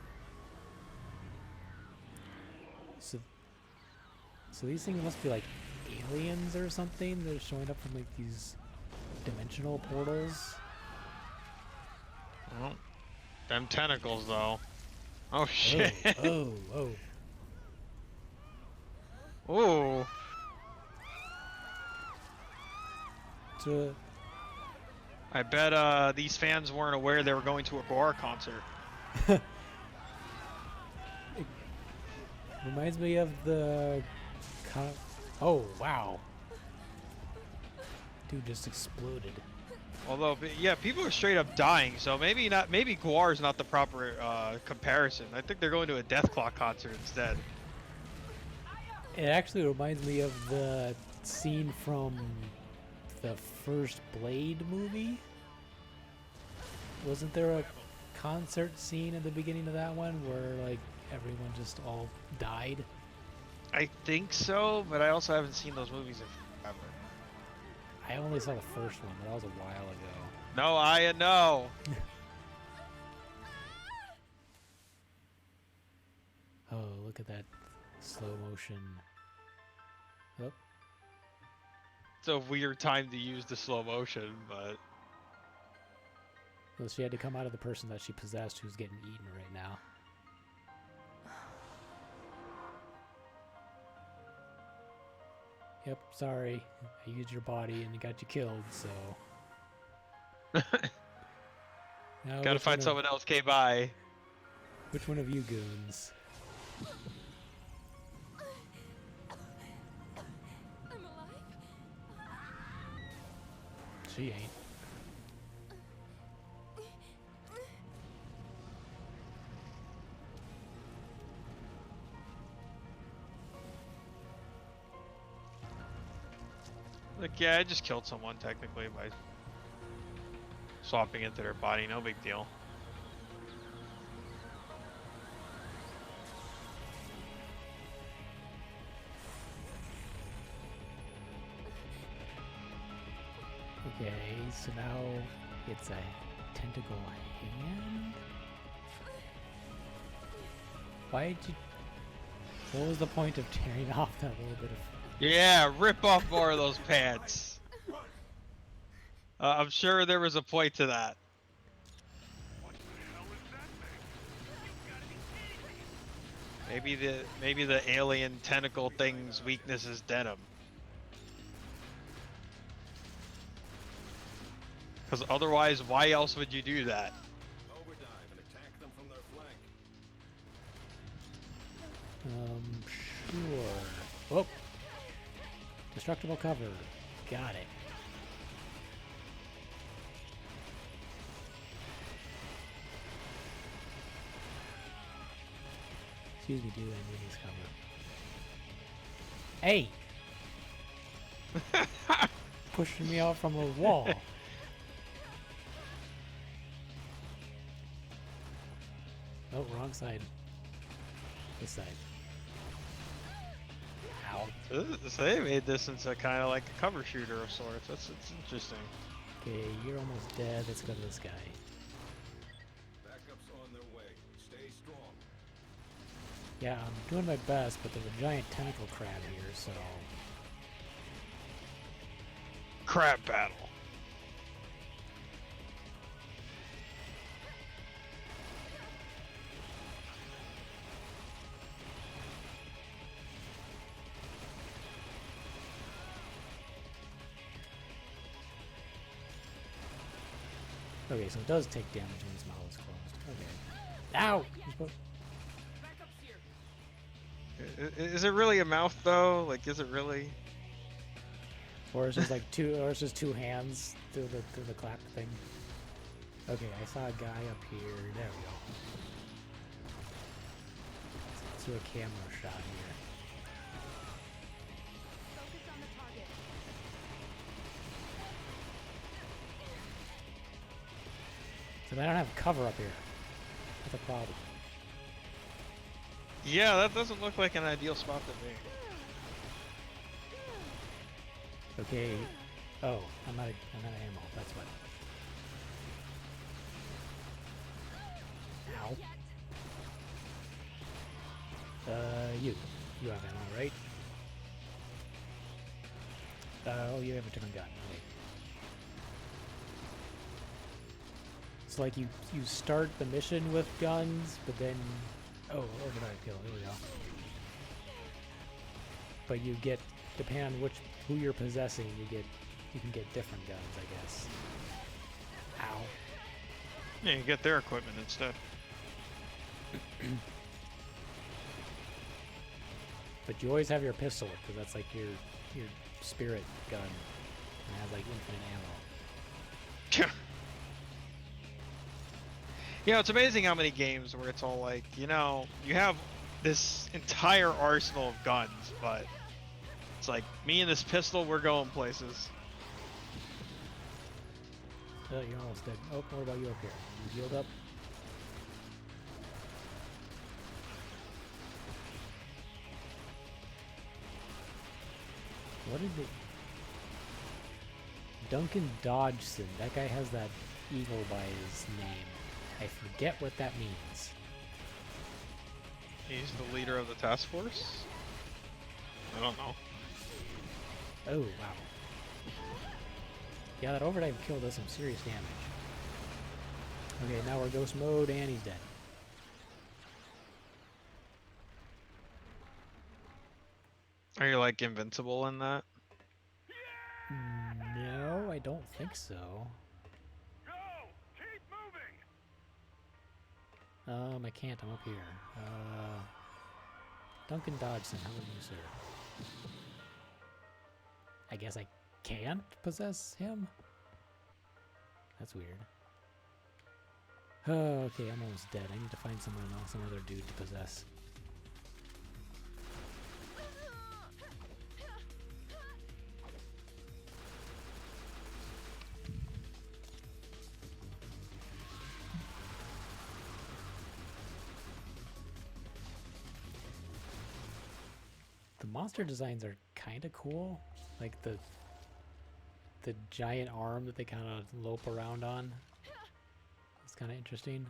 So these things must be like aliens or something. They're showing up from like these dimensional portals. Oh, them tentacles, though. Oh shit! Oh. Ooh. So I bet these fans weren't aware they were going to a Gore concert. reminds me of the. Oh wow! Dude just exploded. Although, yeah, people are straight up dying, so maybe not. Maybe Gore is not the proper comparison. I think they're going to a Deathclaw concert instead. It actually reminds me of the scene from the first Blade movie. Wasn't there a concert scene at the beginning of that one where like everyone just all died? I think so, but I also haven't seen those movies in forever. I only saw the first one, but that was a while ago. No, Aya, no. Oh, look at that slow motion. Oh, It's a weird time to use the slow motion, but well, she had to come out of the person that she possessed who's getting eaten right now. Yep, sorry. I used your body and it got you killed, so... Now, gotta find someone else came by. Which one of you goons? I'm alive? She ain't. Like, yeah, I just killed someone technically by swapping into their body. No big deal. Okay, so now it's a tentacle hand? Why did you... What was the point of tearing off that little bit of... Yeah, rip off more of those pants. I'm sure there was a point to that. Maybe the alien tentacle thing's weakness is denim. Because otherwise, why else would you do that? Overdive and attack them from their flank. Sure. Oh! Destructible cover. Got it. Excuse me, dude, I need this cover. Hey! Pushing me out from a wall. Oh, wrong side. This side. Ow. So they made this into kind of like a cover shooter of sorts. That's interesting. Okay, you're almost dead. Let's go to this guy. Backups on their way. Stay strong. Yeah, I'm doing my best, but there's a giant tentacle crab here, so... Crab battle. Okay, so it does take damage when his mouth is closed. Okay. Ow! You're supposed- Is it really a mouth though? Like, is it really? Or it's just like two, or it's just two hands through the clap thing. Okay, I saw a guy up here. There we go. Let's do a camera shot here. Focus on the target. So I don't have cover up here. That's a problem. Yeah, that doesn't look like an ideal spot to be. Okay. Oh, I'm out of ammo. That's what. Ow. You have ammo, right? Oh, you have a different gun. Okay. It's like you start the mission with guns, but then oh, overdrive kill. Here we go. But you get, depending on who you're possessing, you can get different guns, I guess. Ow. Yeah, you get their equipment instead. But you always have your pistol, because that's like your spirit gun. And it has like infinite ammo. You know, it's amazing how many games where it's all like, you know, you have this entire arsenal of guns, but it's like, me and this pistol, we're going places. Oh, you're almost dead. Oh, what about you up here? You healed up? What is it? Duncan Dodgson. That guy has that eagle by his name. I forget what that means. He's the leader of the task force? I don't know. Oh, wow. Yeah, that overdrive kill does some serious damage. Okay, now we're ghost mode and he's dead. Are you like invincible in that? No, I don't think so. I can't. I'm up here. Duncan Dodgson, how would you, sir? I guess I can't possess him? That's weird. Oh, okay, I'm almost dead. I need to find someone else, some other dude to possess. The monster designs are kind of cool, like the giant arm that they kind of lope around on. It's kind of interesting.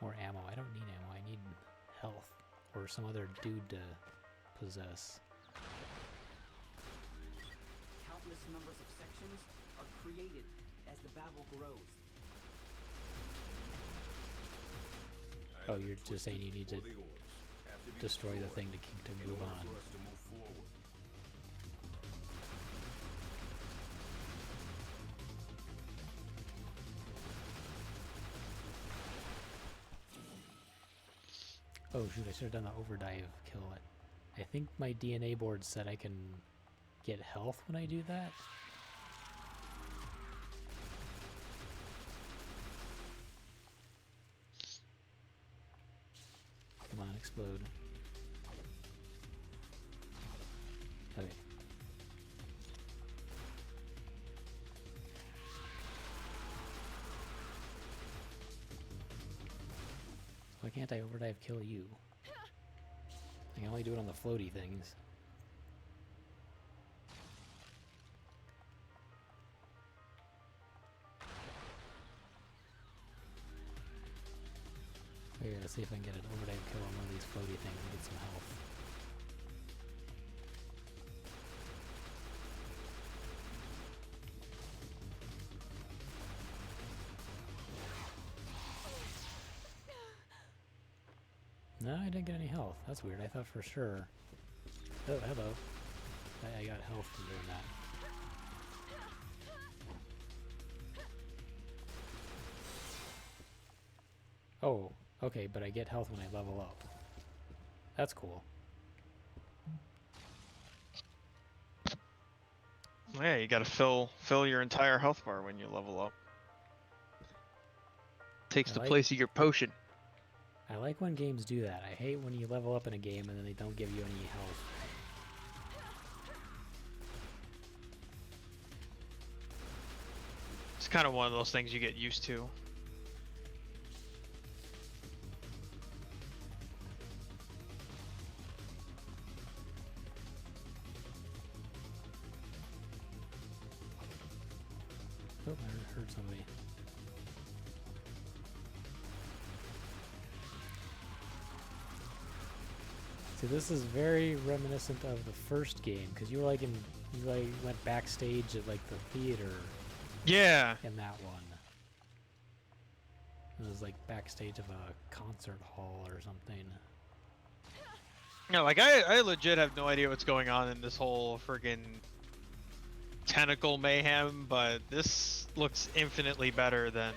More ammo. I don't need ammo. I need health or some other dude to possess. Countless numbers of sections are created as the battle grows. Oh, you're just saying you need to destroy the thing to move on. Oh shoot, I should have done the overdive kill. I think my DNA board said I can get health when I do that. Come on, explode. Okay. Why can't I overdive kill you? I can only do it on the floaty things. Okay, let's see if I can get an overdive kill on one of these floaty things and get some health. No, I didn't get any health. That's weird. I thought for sure. Oh, hello. I got health from doing that. Oh, okay, but I get health when I level up. That's cool. Yeah, you gotta fill your entire health bar when you level up. Takes the place of your potion. I like when games do that. I hate when you level up in a game and then they don't give you any health. It's kind of one of those things you get used to. Oh, I heard somebody. See, this is very reminiscent of the first game because you were like you like went backstage at like the theater. Yeah. In that one, it was like backstage of a concert hall or something. Yeah, like I legit have no idea what's going on in this whole friggin' tentacle mayhem, but this looks infinitely better than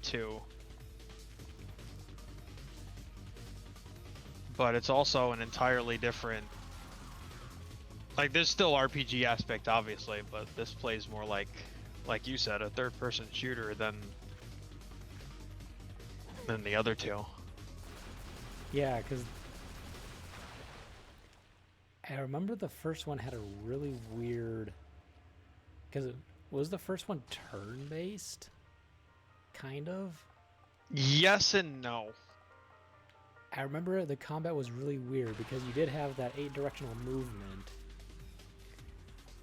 2. But it's also an entirely different, like there's still RPG aspect obviously, but this plays more like you said, a third-person shooter than the other two. Yeah, because I remember the first one had a really weird, because it was the first one turn-based, kind of. Yes and no. I remember the combat was really weird because you did have that 8-directional movement,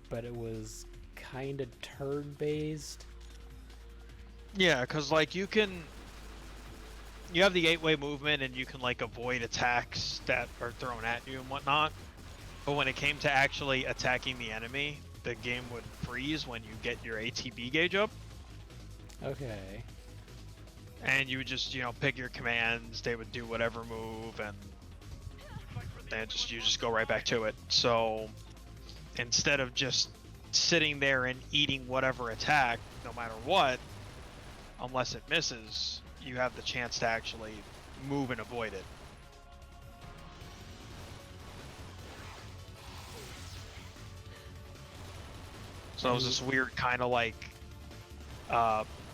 but it was kind of turn-based. Yeah, because like you can you have the 8-way movement, and you can like avoid attacks that are thrown at you and whatnot. But when it came to actually attacking the enemy, the game would freeze when you get your ATB gauge up, Okay. and you would just, you know, pick your commands. They would do whatever move, and then you just go right back to it. So instead of just sitting there and eating whatever attack, no matter what, unless it misses, you have the chance to actually move and avoid it. So it was this weird kind of like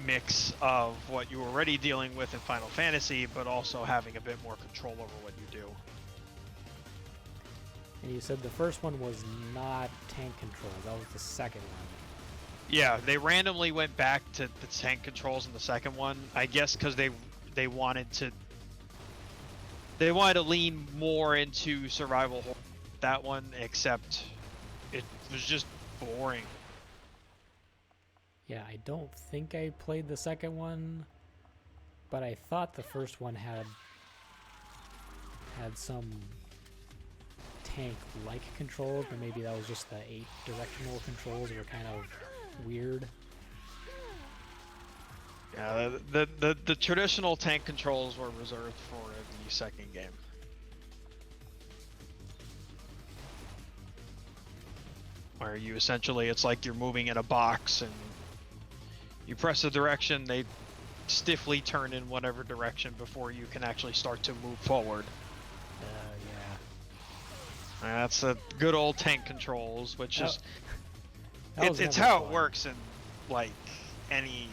mix of what you were already dealing with in Final Fantasy, but also having a bit more control over what you do. And you said the first one was not tank controls. That was the second one. Yeah, they randomly went back to the tank controls in the second one. I guess because they wanted to lean more into survival horror. That one, except it was just boring. Yeah, I don't think I played the second one, but I thought the first one had some tank-like controls, but maybe that was just the 8 directional controls that were kind of weird. Yeah, the traditional tank controls were reserved for the second game. Where you essentially, it's like you're moving in a box and you press a direction, they stiffly turn in whatever direction before you can actually start to move forward. Yeah. That's a good old tank controls, which is That it's never how fun. it works in like any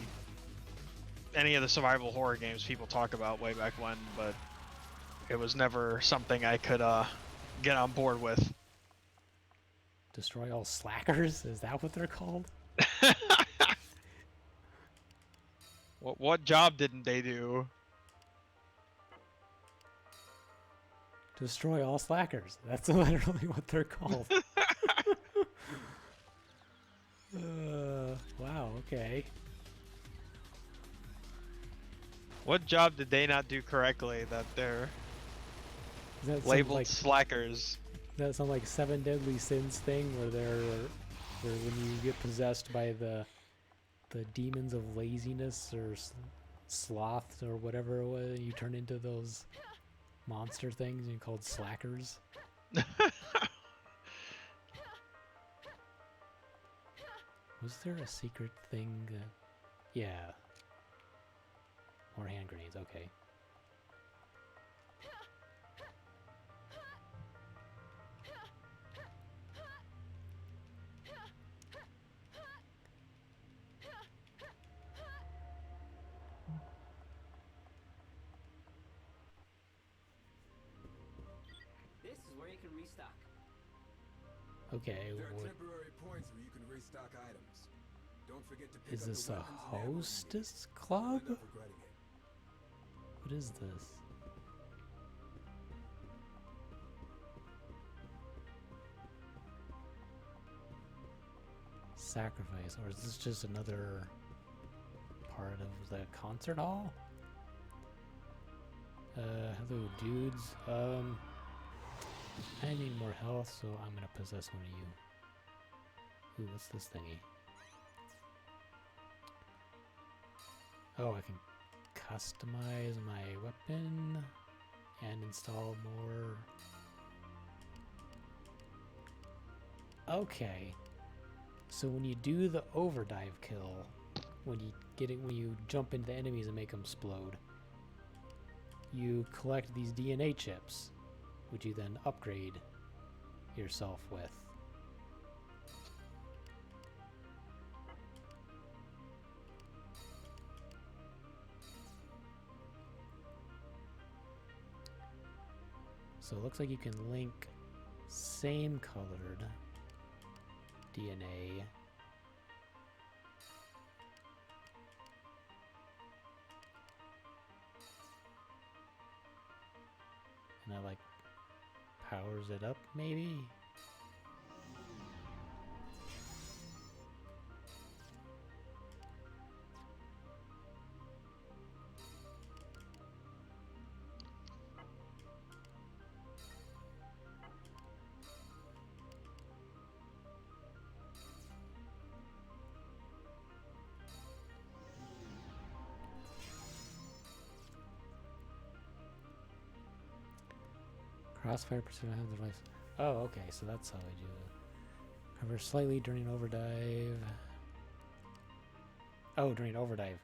of the survival horror games people talk about way back when, but it was never something I could get on board with. Destroy all slackers? Is that what they're called? What job didn't they do? Destroy all slackers. That's literally what they're called. Wow, okay. What job did they not do correctly that they're Does that labeled like, slackers? does that sound like Seven Deadly Sins thing where where when you get possessed by the demons of laziness or sloth or whatever it was, you turn into those monster things and you're called slackers? Was there a secret thing that... Yeah. More hand grenades, okay. This is where you can restock. Okay, There are what... temporary points where you can restock items. Don't forget to pick Is up this the a weapons and ammo you need. hostess You'll club? end up regretting it. What is this? Sacrifice, or is this just another part of the concert hall? Hello dudes. I need more health, so I'm gonna possess one of you. Ooh, what's this thingy? Oh, I can customize my weapon and install more. Okay. So when you do the overdive kill, when you jump into the enemies and make them explode, you collect these DNA chips, which you then upgrade yourself with. So it looks like you can link same colored DNA and that like powers it up maybe? Crossfire pursuit of the device. Oh, okay, so that's how I do it. Hover slightly during overdrive. Oh, during overdrive.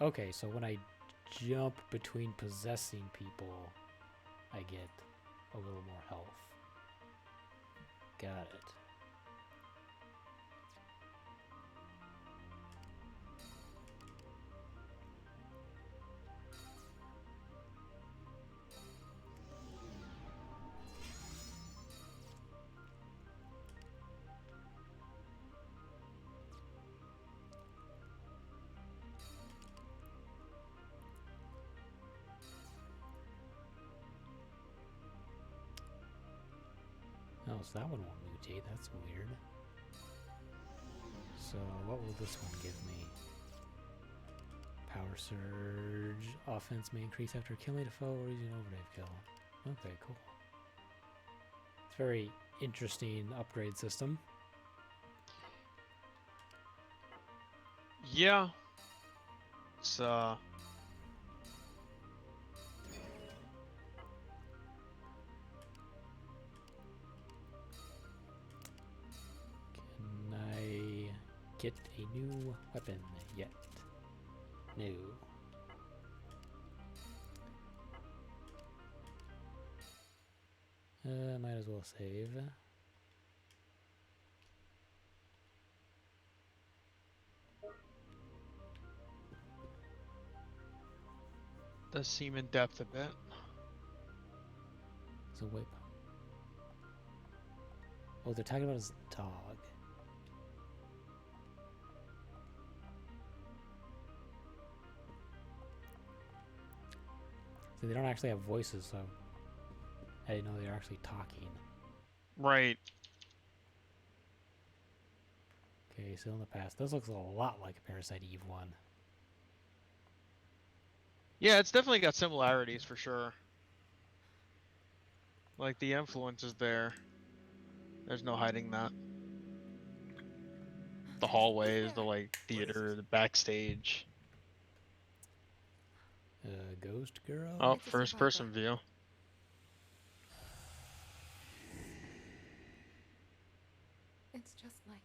Okay, so when I jump between possessing people, I get a little more health. Got it. Oh, so that one won't mutate. That's weird. So what will this one give me? Power Surge. Offense may increase after killing a foe or using an overdrive kill. Okay, cool. It's a very interesting upgrade system. Yeah. It's Can I get a new weapon yet? No. Might as well save. does seem in depth a bit. So wait. Oh, they're talking about his dog. So they don't actually have voices, so I didn't know they were actually talking. Right. Okay, so in the past, this looks a lot like a Parasite Eve one. Yeah, it's definitely got similarities for sure. Like the influence is there. There's no hiding that. The hallways, the like theater, the backstage. Ghost girl? Oh, It's a first survivor. person view. It's just like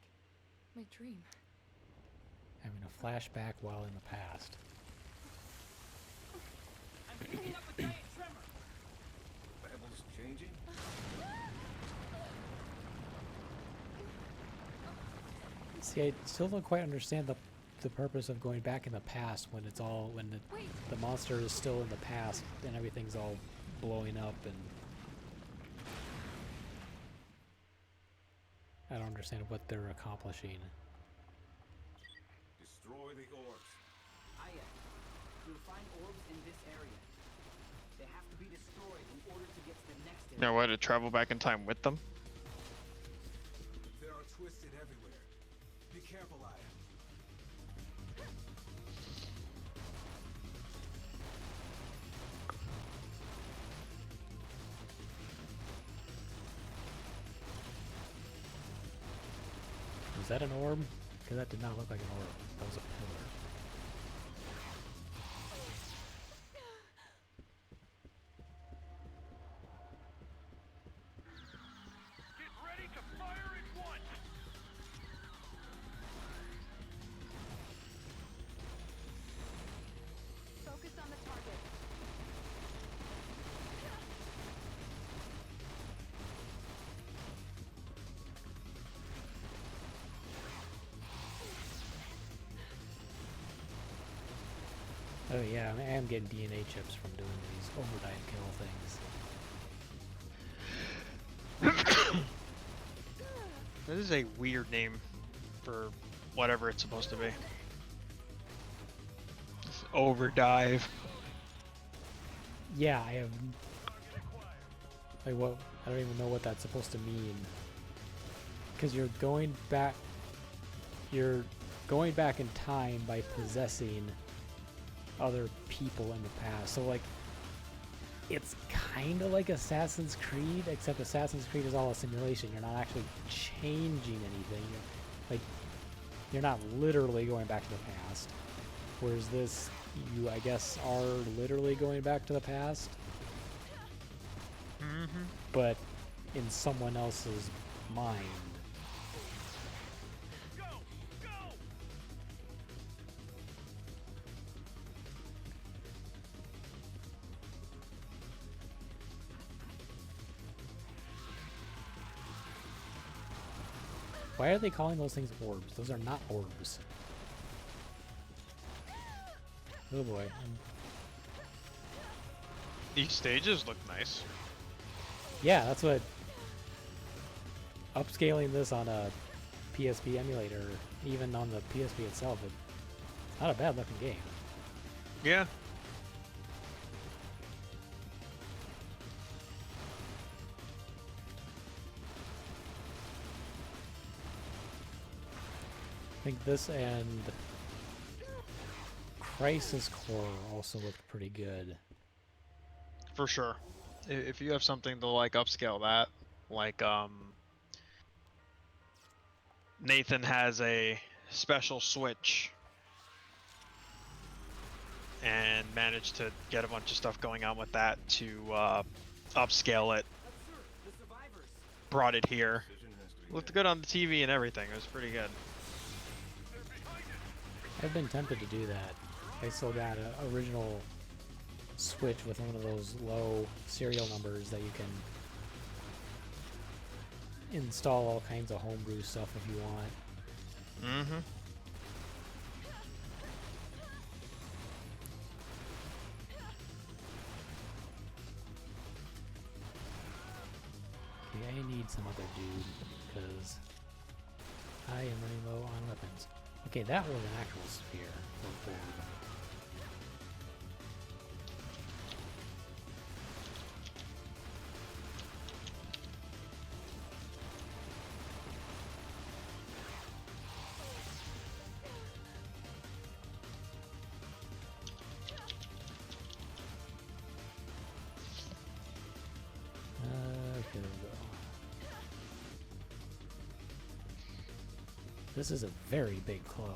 my dream. Having a flashback while in the past. I'm picking up a giant tremor. Levels changing? See, I still don't quite understand the purpose of going back in the past when it's all when Wait, the monster is still in the past and everything's all blowing up and I don't understand what they're accomplishing. Destroy the orbs. Aya, you'll find orbs in this area. They have to be destroyed in order to get to the next area. Now, what to travel back in time with them? There are twisted everywhere. Be careful, Aya. Was that an orb? Because that did not look like an orb. That was a pillar. focus on the target. Oh yeah, I am getting DNA chips from doing these overdrive kill things. This is a weird name for whatever it's supposed to be. Just overdive. Yeah, I have. Like what? I don't even know what that's supposed to mean. Because you're going back. You're going back in time by possessing other people in the past. So like, it's kind of like Assassin's Creed, except Assassin's Creed is all a simulation. You're not actually changing anything. You're not literally going back to the past. Whereas this, you I guess are literally going back to the past. Mm-hmm. but in someone else's mind. Why are they calling those things orbs? Those are not orbs. Oh boy. These stages look nice. Yeah, that's what... Upscaling this on a PSP emulator, even on the PSP itself, it's not a bad looking game. Yeah. I think this and Crisis Core also looked pretty good. For sure. If you have something to like upscale that, like Nathan has a special Switch and managed to get a bunch of stuff going on with that to upscale it. The survivors. Brought it here. Precision has to be Looked met. good on the TV and everything. It was pretty good. I've been tempted to do that. I still got an original Switch with one of those low serial numbers that you can install all kinds of homebrew stuff if you want. Mm-hmm. Okay, I need some other dude because I am running low on weapons. Okay, that was an actual sphere. Or orb. Okay, there we go. This is a very big club.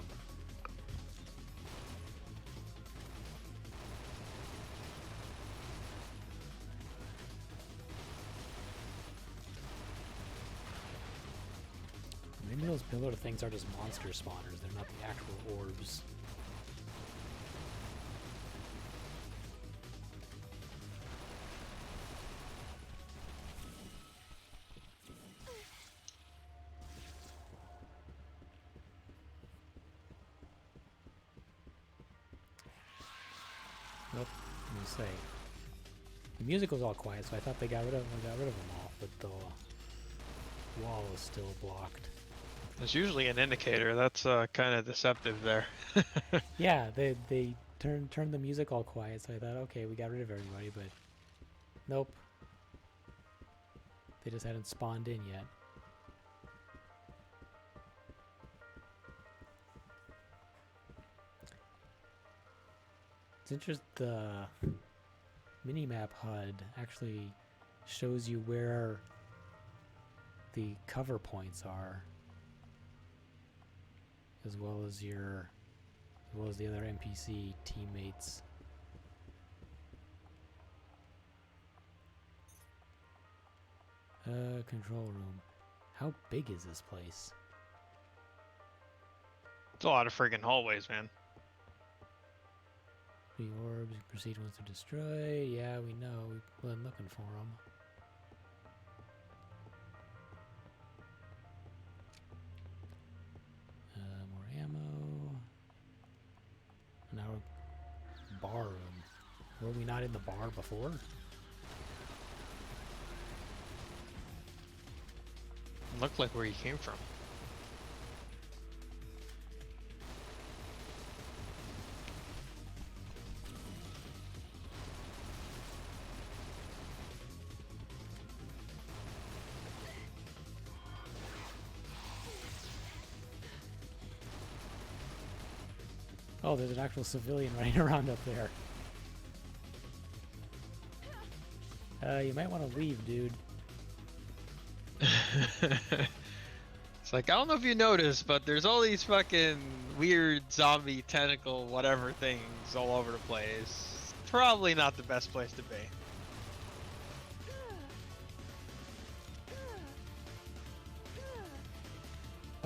Maybe those pillar things are just monster spawners, they're not the actual orbs. Nope, I'm gonna say. The music was all quiet, so I thought they got rid of them all, but the wall is still blocked. There's usually an indicator. That's kind of deceptive there. Yeah, they turned the music all quiet, so I thought, okay, we got rid of everybody, but nope. They just hadn't spawned in yet. It's interesting, the minimap HUD actually shows you where the cover points are, as well as the other NPC teammates. Control room. How big is this place? It's a lot of friggin' hallways, man. 3 orbs, you proceed once to destroy. Yeah, we know. We've been looking for them. More ammo. Now, bar room. Were we not in the bar before? Looked like where you came from. Oh, there's an actual civilian running around up there. You might want to leave, dude. It's like, I don't know if you noticed, but there's all these fucking weird zombie tentacle whatever things all over the place. Probably not the best place to be.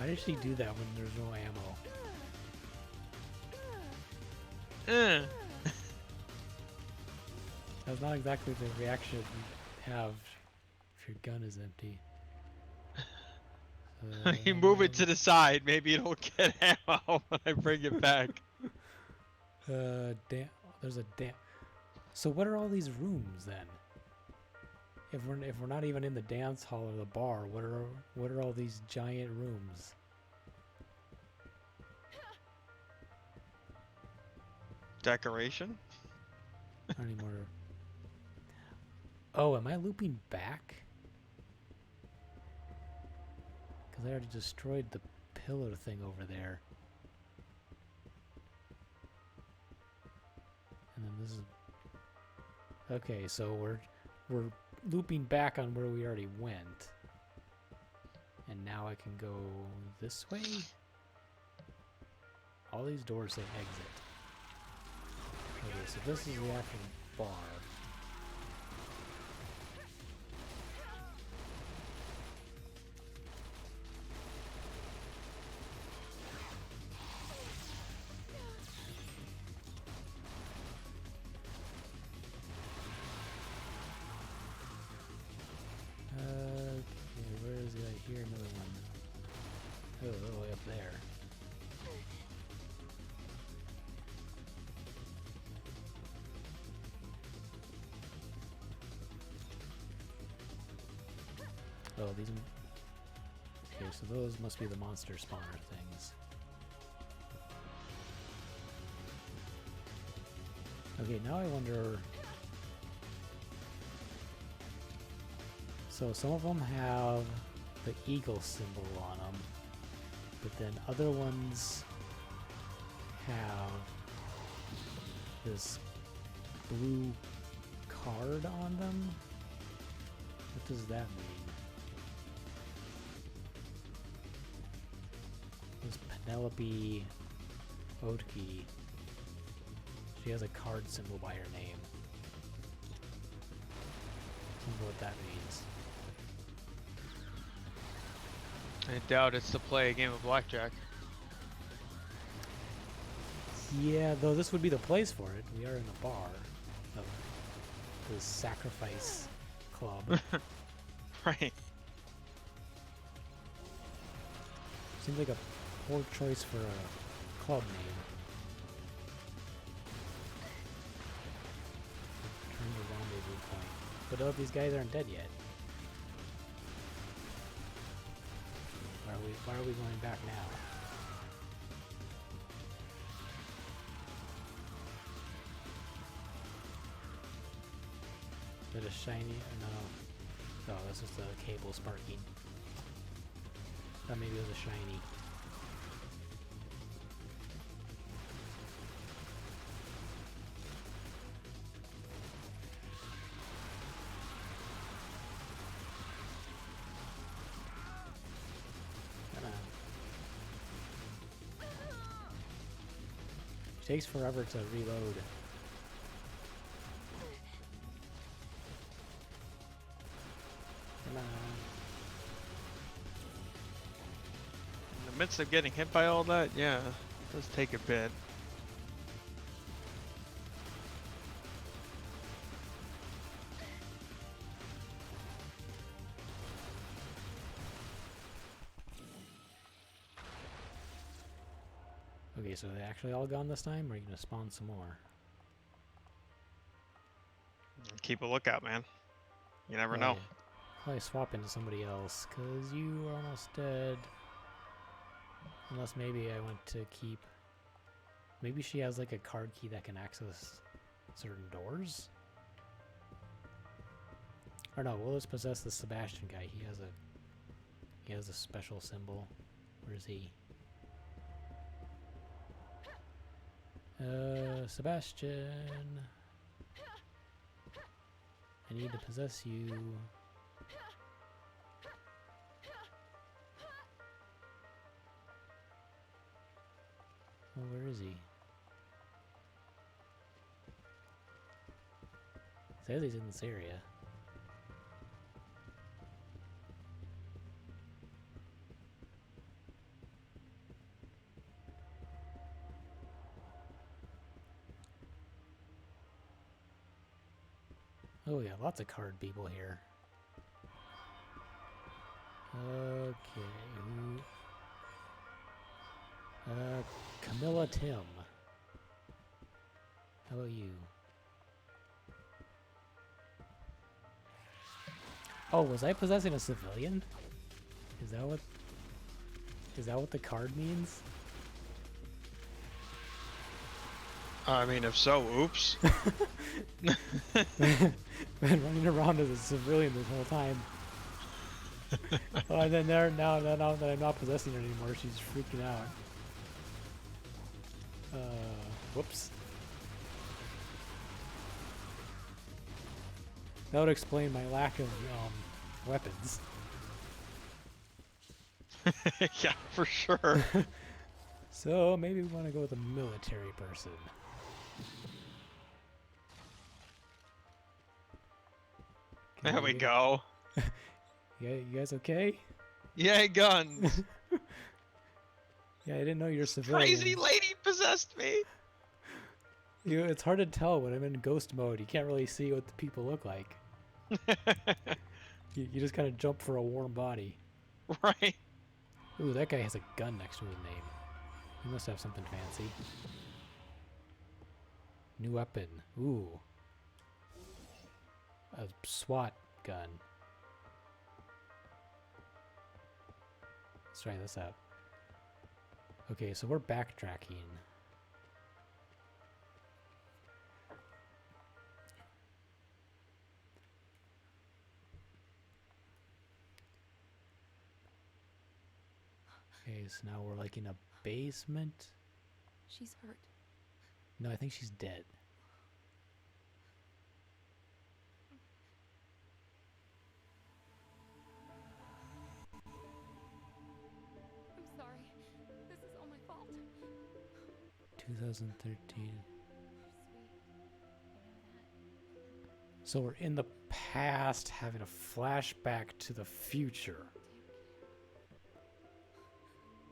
Why did she do that when there's no ammo? That's not exactly the reaction you have if your gun is empty. You move it to the side. Maybe it'll get ammo when I bring it back. Damn. There's a damn. So what are all these rooms then? If we're not even in the dance hall or the bar, what are all these giant rooms? Decoration? Not anymore. Oh, am I looping back? Because I already destroyed the pillar thing over there. And then this is... Okay, so we're looping back on where we already went. And now I can go this way? All these doors say exit. Okay, so this is the actual bar. Okay, where is it? I hear another one. Oh, all the way up there. Oh, these. Okay, so those must be the monster spawner things. Okay, now I wonder. So some of them have the eagle symbol on them, but then other ones have this blue card on them. What does that mean? This Penelope Oatke. She has a card symbol by her name. I don't know what that means. I doubt it's to play a game of blackjack. Yeah, though this would be the place for it. We are in the bar of the Sacrifice Club. Right. Seems like a poor choice for a club name. Return to rendezvous point. But oh, these guys aren't dead yet. Why are we going back now? Is it a shiny? No. Oh, this is the cable sparking. Thought maybe it was a shiny. Come on. It takes forever to reload. Come on. In the midst of getting hit by all that, yeah, it does take a bit. Okay, so are they actually all gone this time, or are you gonna spawn some more? Keep a lookout, man. You never Oh, know. yeah. Probably swap into somebody else, cause you are almost dead. Unless maybe I want to keep... Maybe she has like a card key that can access certain doors? Or no, we'll just possess the Sebastian guy. He has a special symbol. Where is he? Sebastian. I need to possess you. Oh, where is he? It says he's in this area. Oh yeah, lots of card people here. Okay. Camilla Tim. How about you? Oh, was I possessing a civilian? Is that what the card means? I mean, if so, oops. Been running around as a civilian this whole time. Oh, and then now that I'm not possessing her anymore, she's freaking out. Whoops. That would explain my lack of weapons. Yeah, for sure. So maybe we want to go with a military person. There we Okay. go. Yeah, you guys okay? Yay, guns. Yeah, I didn't know you're civilian. Crazy lady possessed me. It's hard to tell when I'm in ghost mode. You can't really see what the people look like. You just kind of jump for a warm body. Right. Ooh, that guy has a gun next to his name. He must have something fancy. New weapon. Ooh. A SWAT gun. Let's try this out. Okay, so we're backtracking. Okay, so now we're like in a basement. She's hurt. No, I think she's dead. I'm sorry. This is all my fault. 2013. You're sweet. So we're in the past having a flashback to the future,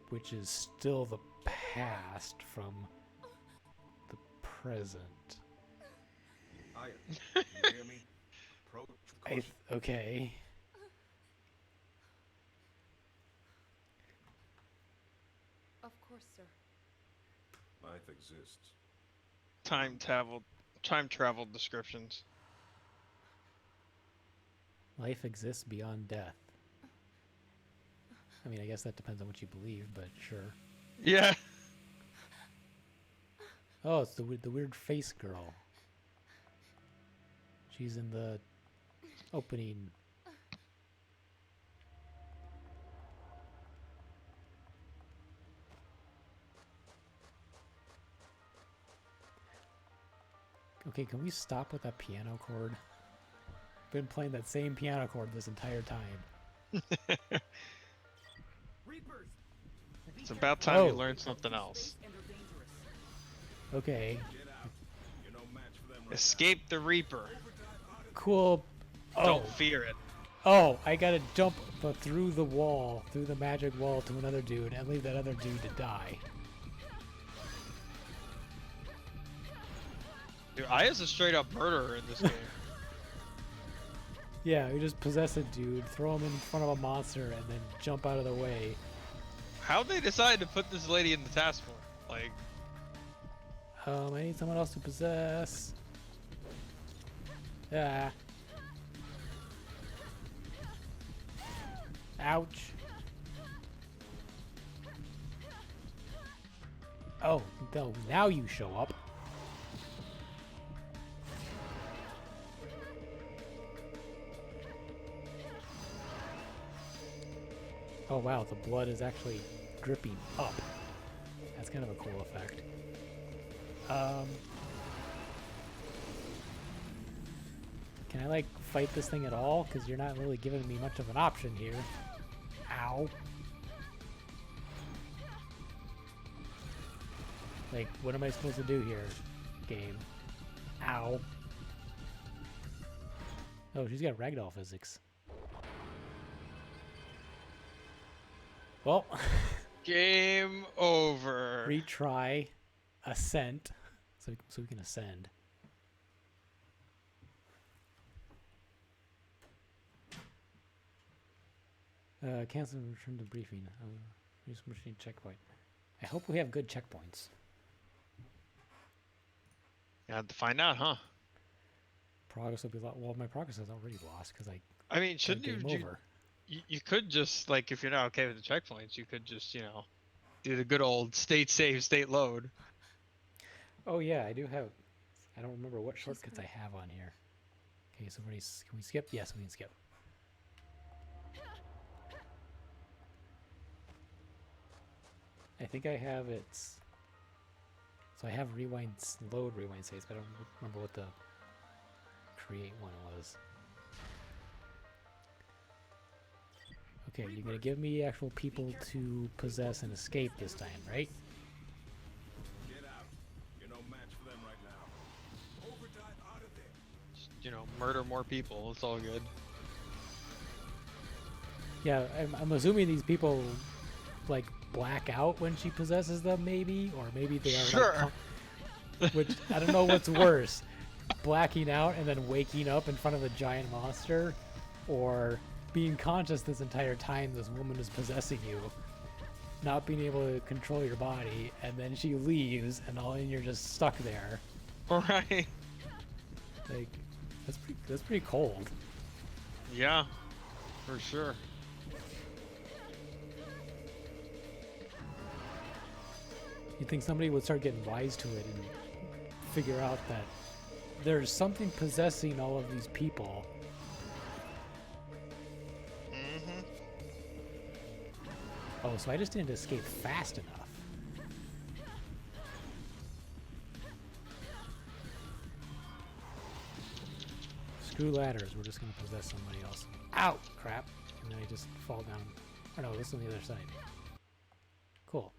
which is still the past from the present. Aya, you hear me? Approach with caution. Okay. Of course, sir. Life exists. Time travel descriptions. Life exists beyond death. I mean, I guess that depends on what you believe, but sure. Yeah. Oh, it's the weird face girl. She's in the opening. Okay, can we stop with that piano chord? Been playing that same piano chord this entire time. Reapers! It's about time you Oh. learn something else. And they're dangerous. Okay, Get out. You're no match for them right Escape the Reaper. cool. Oh, Don't fear it. oh, I gotta jump through the wall, through the magic wall to another dude and leave that other dude to die. Dude, Aya's a straight up murderer in this game. Yeah, we just possess a dude, throw him in front of a monster, and then jump out of the way. How'd they decide to put this lady in the task force? Like, I need someone else to possess. Ah. Ouch. Oh, no, now you show up. Oh wow, the blood is actually dripping up. That's kind of a cool effect. Can I like fight this thing at all? Because you're not really giving me much of an option here. Ow. Like, what am I supposed to do here, game? Ow. Oh, she's got ragdoll physics. Well, game over. retry ascent so we can ascend. Cancel and return to briefing. Use machine checkpoint. I hope we have good checkpoints. You had to find out, huh? Progress will be lost. Well, my progress is already lost because I mean, shouldn't game you, over. you could just, like, if you're not okay with the checkpoints, you could just, you know, do the good old state save, state load. Oh yeah, I do have. I don't remember what She's shortcuts I good. have on here. Okay, so can we skip? Yes, we can skip. I think I have it. So I have load rewind saves, but I don't remember what the create one was. Okay, you're gonna give me actual people to possess and escape this time, right? Get out. You're no match for them right now. Overdrive out of there. Just, you know, murder more people. It's all good. Yeah, I'm assuming these people like black out when she possesses them, maybe, or maybe they are Sure. like, which I don't know what's worse, blacking out and then waking up in front of a giant monster, or being conscious this entire time this woman is possessing you, not being able to control your body, and then she leaves and you're just stuck there. Right. Like that's pretty cold. Yeah, for sure. You'd think somebody would start getting wise to it and figure out that there's something possessing all of these people. Mm-hmm. Oh, so I just didn't escape fast enough. Screw ladders, we're just gonna possess somebody else. Ow! Crap. And then I just fall down. Oh no, this is on the other side. Cool.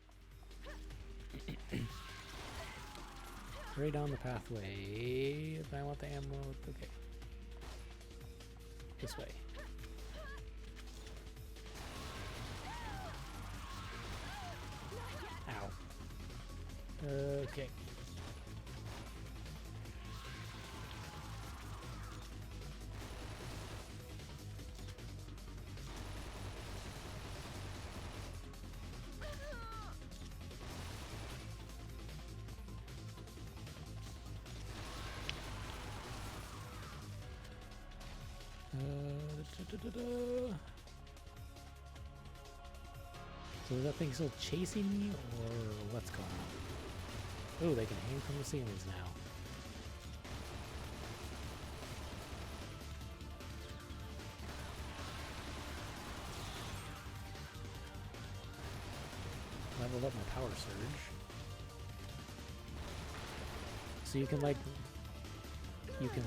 Straight down the pathway. If I want the ammo, okay. This way. Ow. Okay. So is that thing still chasing me, or what's going on? Oh, they can hang from the ceilings now. Leveled up my power surge. So you can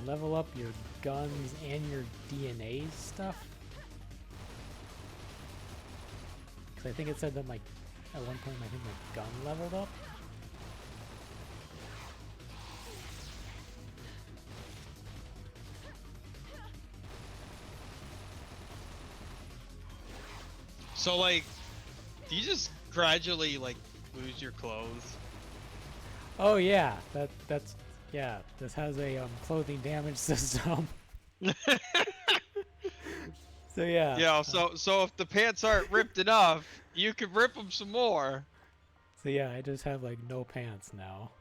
level up your guns and your DNA stuff. Because I think it said that at one point I think my gun leveled up. So, like, do you just gradually, like, lose your clothes? Oh yeah, that's yeah. This has a clothing damage system. So yeah. Yeah, so if the pants aren't ripped enough, you can rip them some more. So yeah, I just have like no pants now.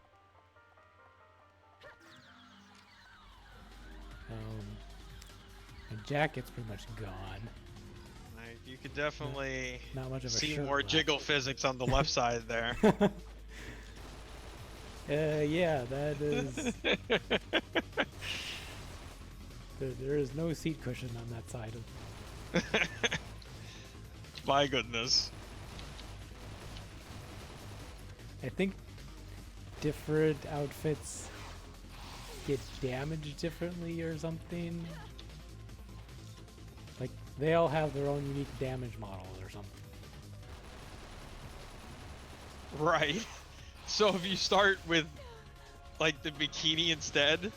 My jacket's pretty much gone. Like, you could definitely Not much of a see shirt more left. jiggle physics on the left side there. Yeah, that is. There is no seat cushion on that side of. My goodness. I think different outfits get damaged differently or something. Like they all have their own unique damage models or something. Right. So if you start with, like, the bikini instead.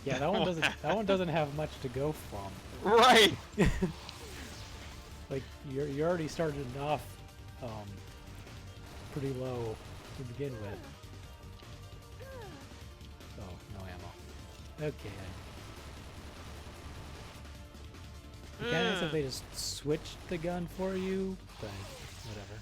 Yeah, that one doesn't. That one doesn't have much to go from. Right. Like you're already started off pretty low to begin with. Oh, no ammo. Okay. It'd be kinda nice if they just switched the gun for you, but whatever.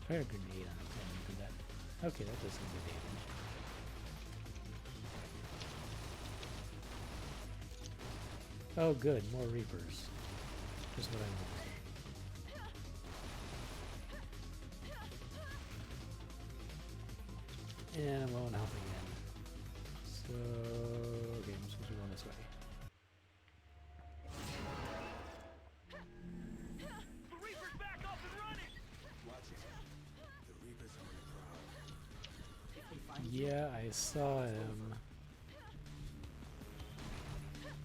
Fire a grenade on it. Yeah, do that. Okay, that does some good damage. Oh, good. More Reapers. Just what I want. And I'm low on health again. So, okay, I'm supposed to be going this way. Yeah, I saw him.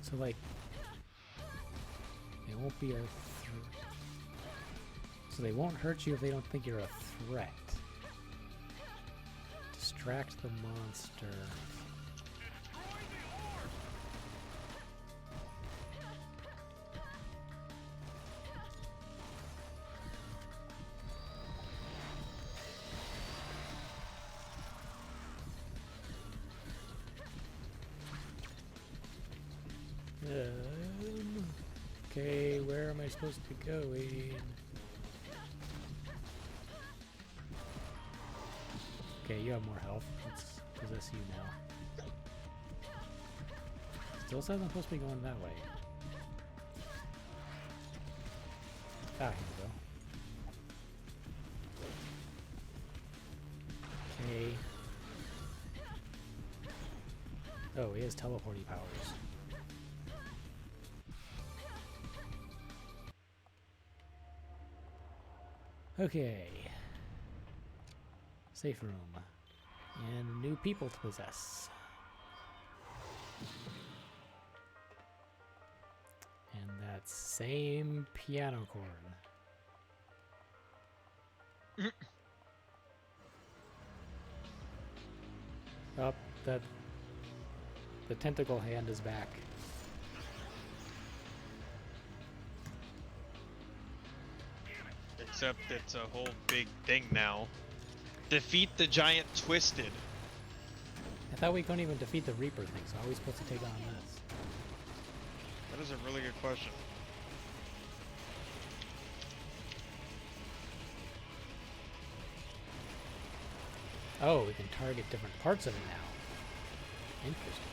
So, like, they won't be a so they won't hurt you if they don't think you're a threat. Distract the monster. Okay, where am I supposed to go? Okay, you have more health. Let's possess you now. Still says I'm supposed to be going that way. Ah, here we go. Okay. Oh, he has teleporting powers. Okay. Safe room. And new people to possess. And that same piano chord. Oh, the tentacle hand is back. Except it's a whole big thing now. Defeat the giant twisted. I thought we couldn't even defeat the Reaper thing, so how are we supposed to take on this? That is a really good question. Oh, we can target different parts of it now. Interesting.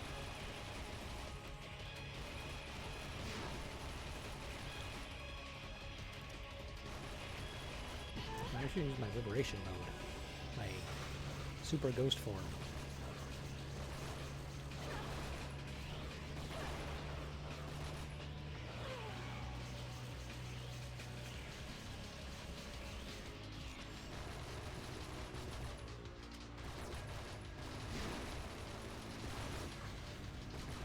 I should use my liberation mode. My super ghost form.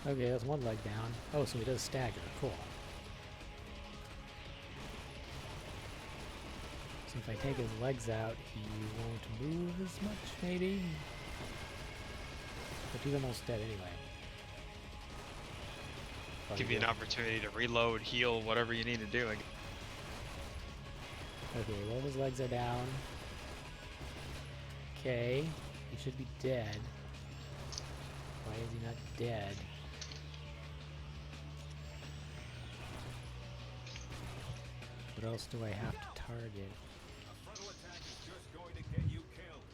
Okay, that's one leg down. Oh, so he does stagger. Cool. So if I take his legs out, he won't move as much, maybe? But he's almost dead anyway. Give you an opportunity to reload, heal, whatever you need to do. Okay, well, his legs are down. Okay, he should be dead. Why is he not dead? What else do I have to target? A frontal attack is just going to get you killed.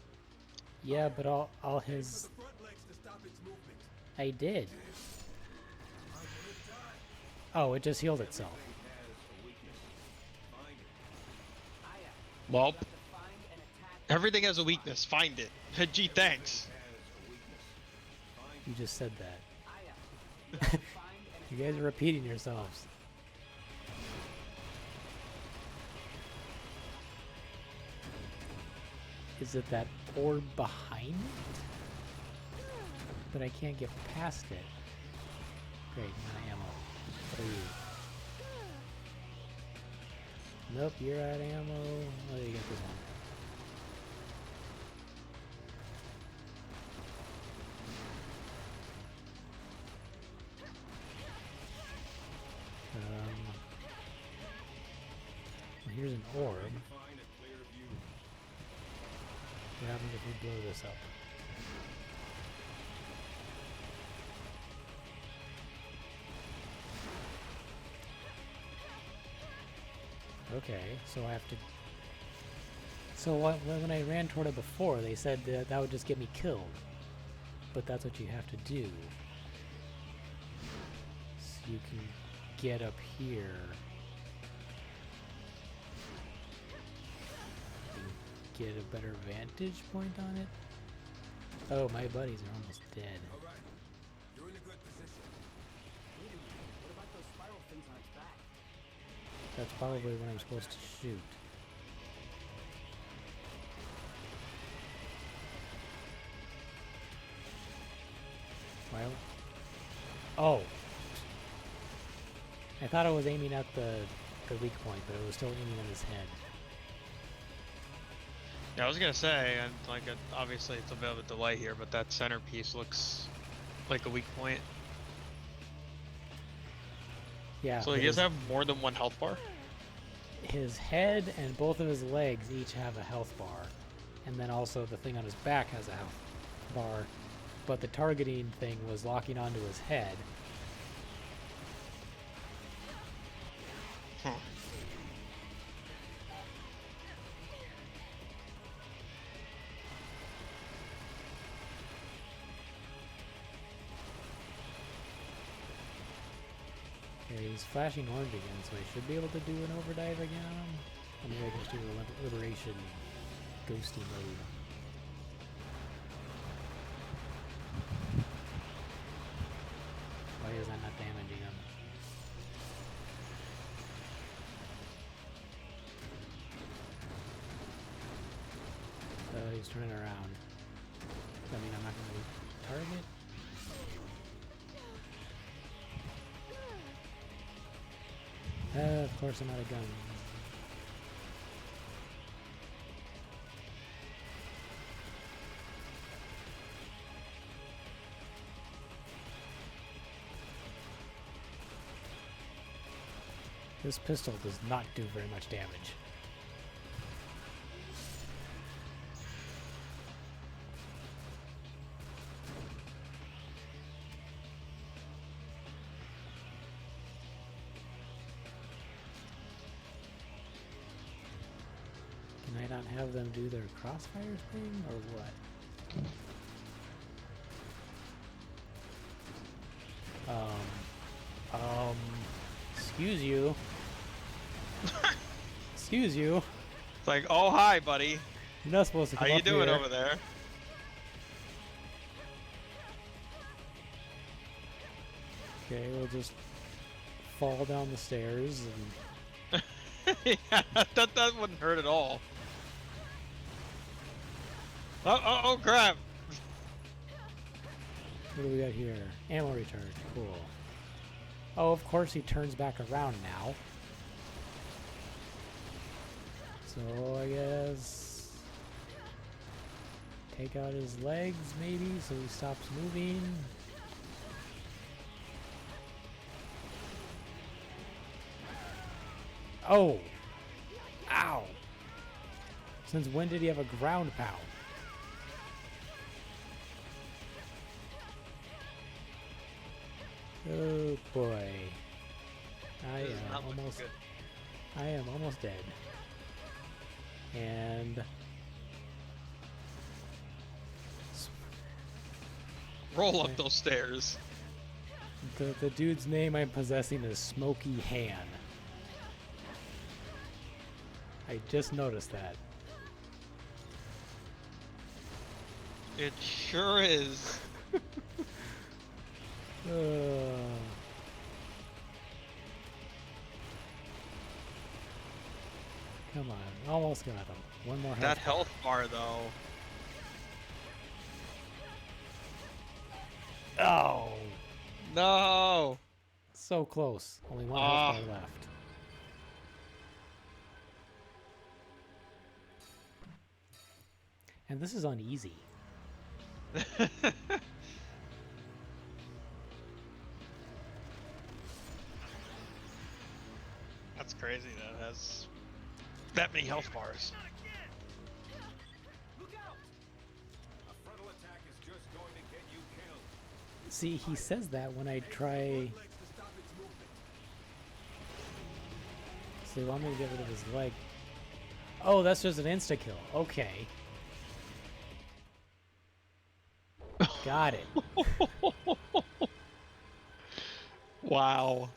Yeah, but all his... The front legs to stop its movement. I did. I'm gonna die. Oh, it just healed itself. Well, To find and attack everything has a weakness. Find it. Gee, thanks. You just said that. Aya. Find and You guys are repeating yourselves. Is it that orb behind it? But I can't get past it. Great, my ammo. What are you? Nope, you're out of ammo. Oh, you got this one. Here's an orb. Find a clear view. What happens if we blow this up? Okay, so I have to... So when I ran toward it before, they said that that would just get me killed. But that's what you have to do. So you can get up here. And get a better vantage point on it. Oh, my buddies are almost dead. All right. You're in a good position. Wait a minute. What about those spiral things on its back? That's probably what I'm supposed to shoot. Well, oh. I thought I was aiming at the weak point, but it was still aiming at his head. Yeah, I was gonna say, and like, obviously it's a bit of a delay here, but that centerpiece looks like a weak point. Yeah. So he does have more than one health bar? His head and both of his legs each have a health bar. And then also the thing on his back has a health bar. But the targeting thing was locking onto his head. Huh. Okay, he's flashing orange again, so I should be able to do an overdrive again on him. Or maybe I can just do a liberation ghosty mode. Why is that not damaging him? He's turning around. Does that mean I'm not going to target? Of course I'm out of guns. This pistol does not do very much damage. Can I not have them do their crossfire thing, or what? Excuse you. Excuse you. It's like, oh hi, buddy. You're not supposed to How come you up doing here. over there? Okay, we'll just fall down the stairs and Yeah, that wouldn't hurt at all. Oh crap! what do we got here? Ammo recharge, cool. Oh, of course he turns back around now. So I guess take out his legs maybe so he stops moving. Oh! Ow! Since when did he have a ground pound? Oh boy. I This is am not looking almost good. I am almost dead. And Roll up those stairs. the dude's name I'm possessing is Smoky Han. I just noticed that. It sure is. Come on, almost got him. One more That health. health bar though. Oh, No. so close. Only one Ah. health bar left. And this is on easy. That's crazy. That has that many health bars. Look out! A frontal attack is just going to get you killed. See, he says that when I try. Legs to stop its movement. So they want me to get rid of his leg. Oh, that's just an insta kill. Okay. Got it. Wow.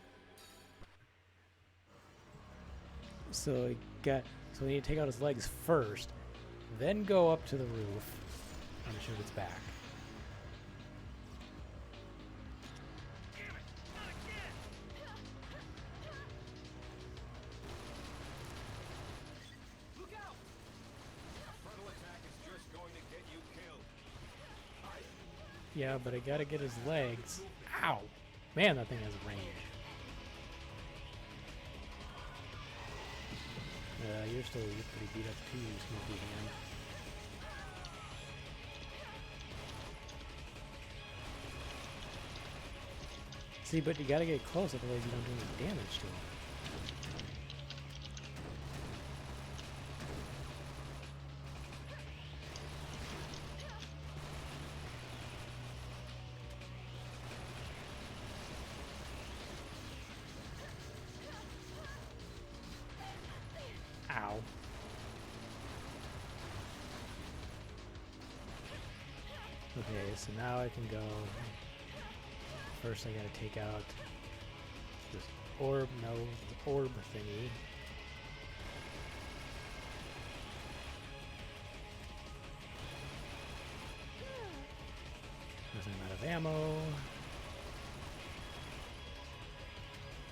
So we need to take out his legs first, then go up to the roof and shoot its back. Look out! A frontal attack is just going to get you killed. Yeah, but I gotta get his legs. Ow! Man, that thing has range. You're pretty beat up too, Smoky Hand. See, but you gotta get close, otherwise you don't do any damage to him. Ow. Okay, so now I can go. First I gotta take out this orb, the orb thingy. Because I'm out of ammo.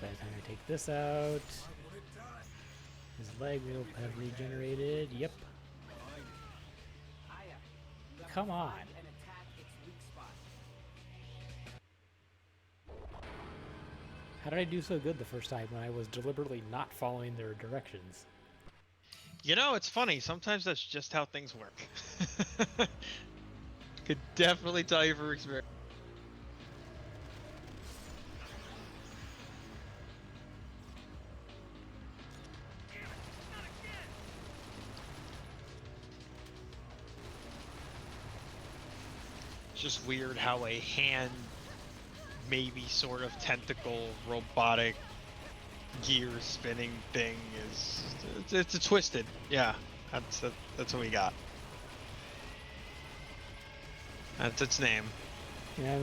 By the time I take this out, his leg will have regenerated. Yep. Aya, you have to Come on. find and attack its weak spot. How did I do so good the first time when I was deliberately not following their directions? You know, it's funny. Sometimes that's just how things work. Could definitely tell you from experience. It's just weird how a hand, maybe sort of tentacle, robotic, gear spinning thing is. It's a twisted. Yeah, that's what we got. That's its name. Yeah,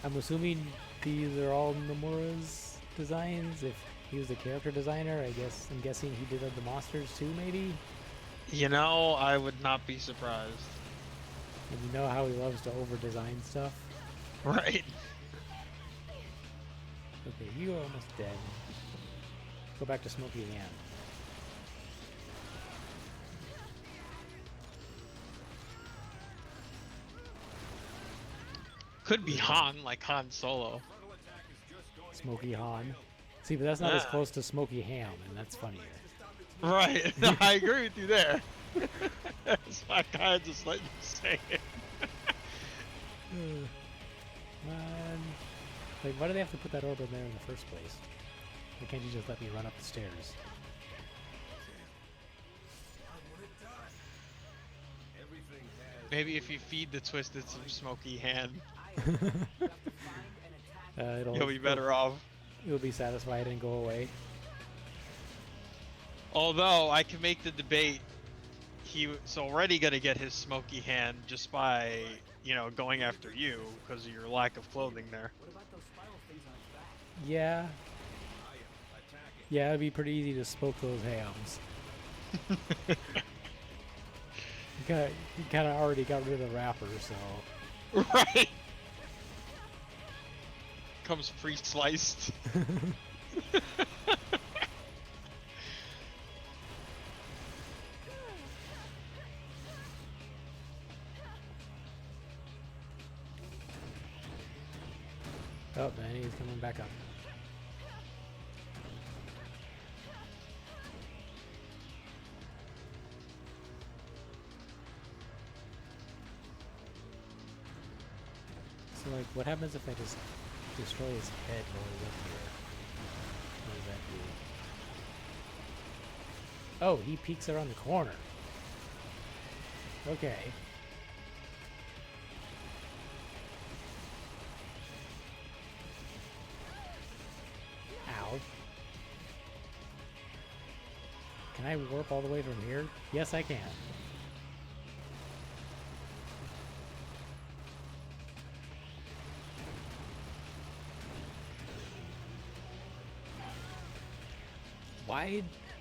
I'm assuming these are all Nomura's designs. If he was the character designer, I'm guessing he did the monsters too, maybe? You know, I would not be surprised. And you know how he loves to over-design stuff? Right. Okay, you are almost dead. Go back to Smoky Hand. Could be Han, like Han Solo. Frontal attack is just going Smoky Han. See, but that's not as Yeah. close to Smoky Ham, and that's funnier. Right. No, I agree with you there. That's why I kind of just let you say it. Man. Like, why do they have to put that orb in there in the first place? Why can't you just let me run up the stairs? everything has Maybe if you feed the Twisted some Smoky Hand, Aya, you have to find and attack It'll you'll be better off. You'll be satisfied and go away. Although I can make the debate, he's already gonna get his Smoky Hand just by, going after you because of your lack of clothing there. What about those spiral things on its back? Yeah. Aya, attack it. Yeah, it'd be pretty easy to smoke those hams. You kind of already got rid of the wrapper, so... Right. Comes pre-sliced. Oh, then he's coming back up. So, like, what happens if I just destroy his head while he's up here? What does that do? Oh, he peeks around the corner. Okay. Ow. Can I warp all the way from here? Yes, I can.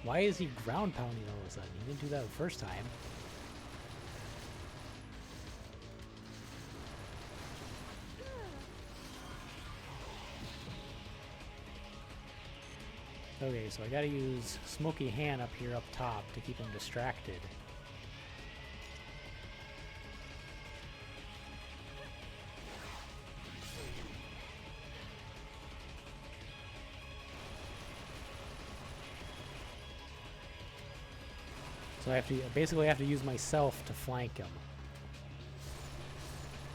Why is he ground pounding all of a sudden? He didn't do that the first time. Okay, so I gotta use Smoky Hand up here up top to keep him distracted. So I have to basically have to use myself to flank him.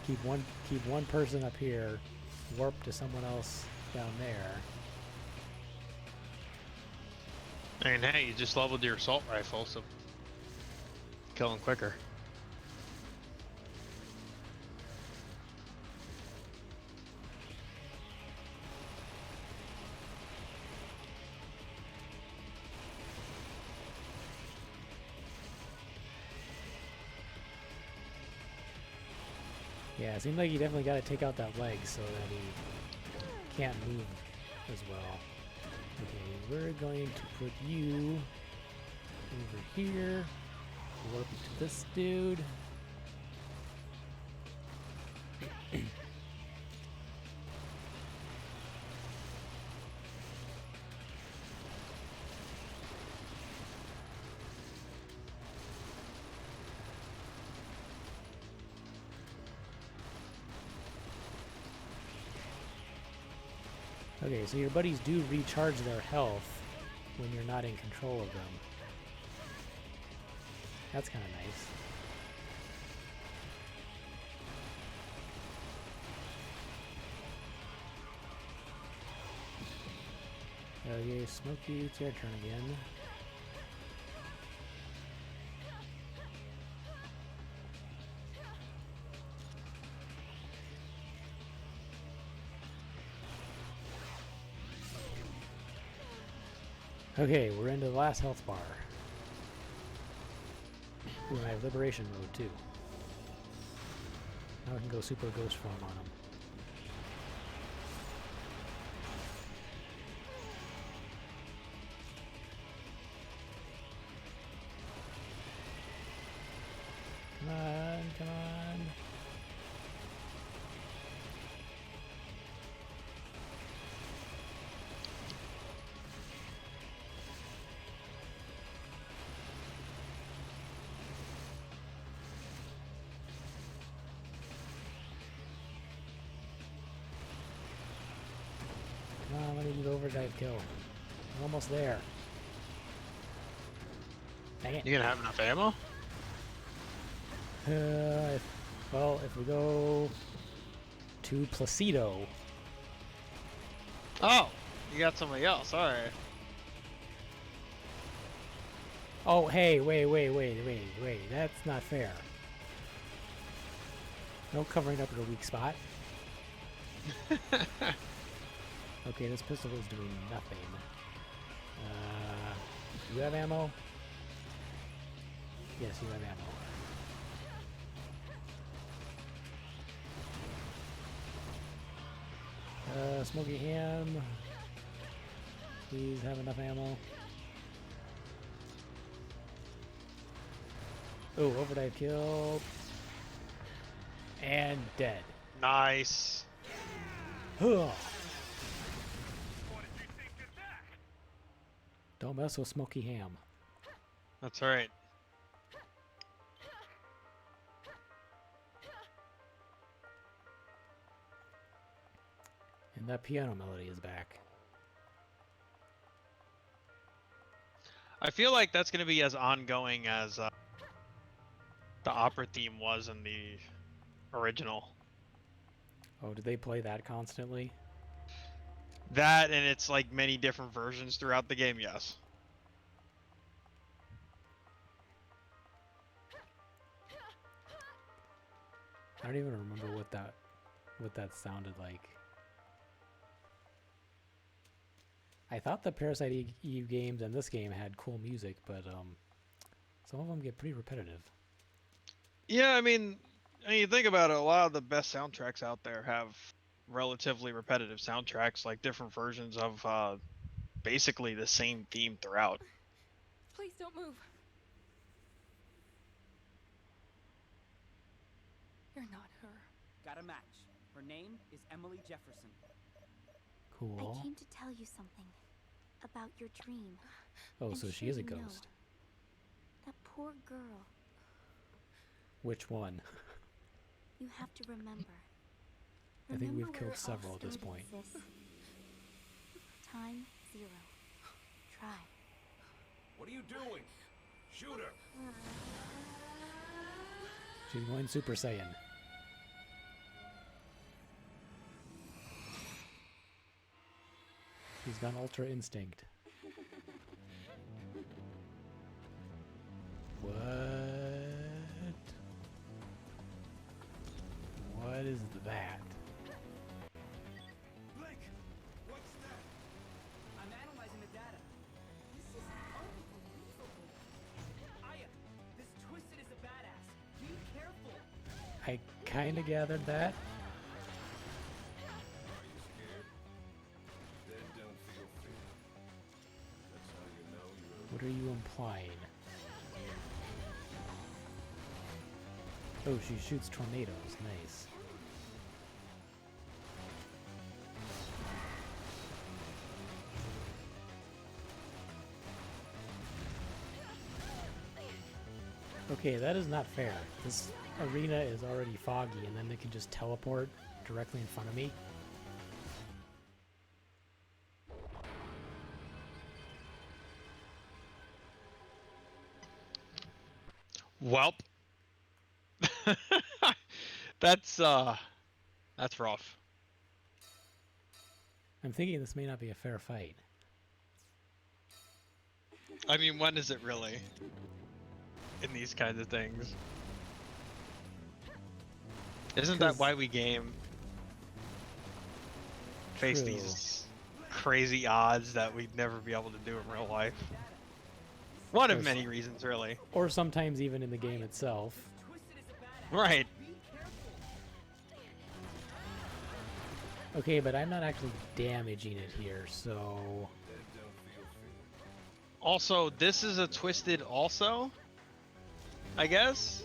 Keep one person up here, warp to someone else down there. And hey, you just leveled your assault rifle, so kill him quicker. Yeah, it seems like you definitely got to take out that leg so that he can't move as well. Okay, we're going to put you over here. Warp it to this dude. Okay, so your buddies do recharge their health when you're not in control of them. That's kind of nice. Okay, Smokey, it's your turn again. Okay, we're into the last health bar. Ooh, I have liberation mode too. Now I can go super ghost form on him. Come on, come on. Come on, let me do the overdrive kill. I'm almost there. Dang it. You gonna have enough ammo? Well, if we go to Placido. Oh, you got somebody else. All right. Oh, hey, wait. That's not fair. No covering up at a weak spot. Okay, this pistol is doing nothing. Do you have ammo? Yes, you have ammo. Smoky Ham. Please have enough ammo. Oh, overdive kill. And dead. Nice. Huh. Don't mess with Smoky Ham. That's right. And that piano melody is back. I feel like that's gonna be as ongoing as the opera theme was in the original. Oh, did they play that constantly? That and it's like many different versions throughout the game. Yes. I don't even remember what that sounded like. I thought the Parasite Eve games and this game had cool music, but some of them get pretty repetitive. Yeah, I mean, you think about it, a lot of the best soundtracks out there have relatively repetitive soundtracks, like different versions of basically the same theme throughout. Please don't move. You're not her. Got a match. Her name is Emily Jefferson. Cool. I came to tell you something about your dream. Oh, I'm so she sure is a you know. ghost. That poor girl. Which one? You have to remember. I think we've Remember where killed it all several at this started, point. sis. Time 0. Try. What are you doing? Shoot her! She's going Super Saiyan. She's gone Ultra Instinct. What? What is that? Blake! What's that? I'm analyzing the data. This is unbelievable. Aya, this Twisted is a badass. Be careful. I kinda gathered that. Are you scared? Dead don't feel fear. That's how you know you're. What are you implying? Oh, she shoots tornadoes. Nice. Okay, that is not fair. This arena is already foggy, and then they can just teleport directly in front of me. Welp. That's rough. I'm thinking this may not be a fair fight. I mean, when is it really? In these kinds of things. Isn't that 'Cause- why we game? Face True. these crazy odds that we'd never be able to do in real life. One of Yes. many reasons, really. Or sometimes even in the game itself. Twisted is a badass. Right. Be careful. Okay, but I'm not actually damaging it here, so... Dead don't feel fear. Also, this is a Twisted also? I guess?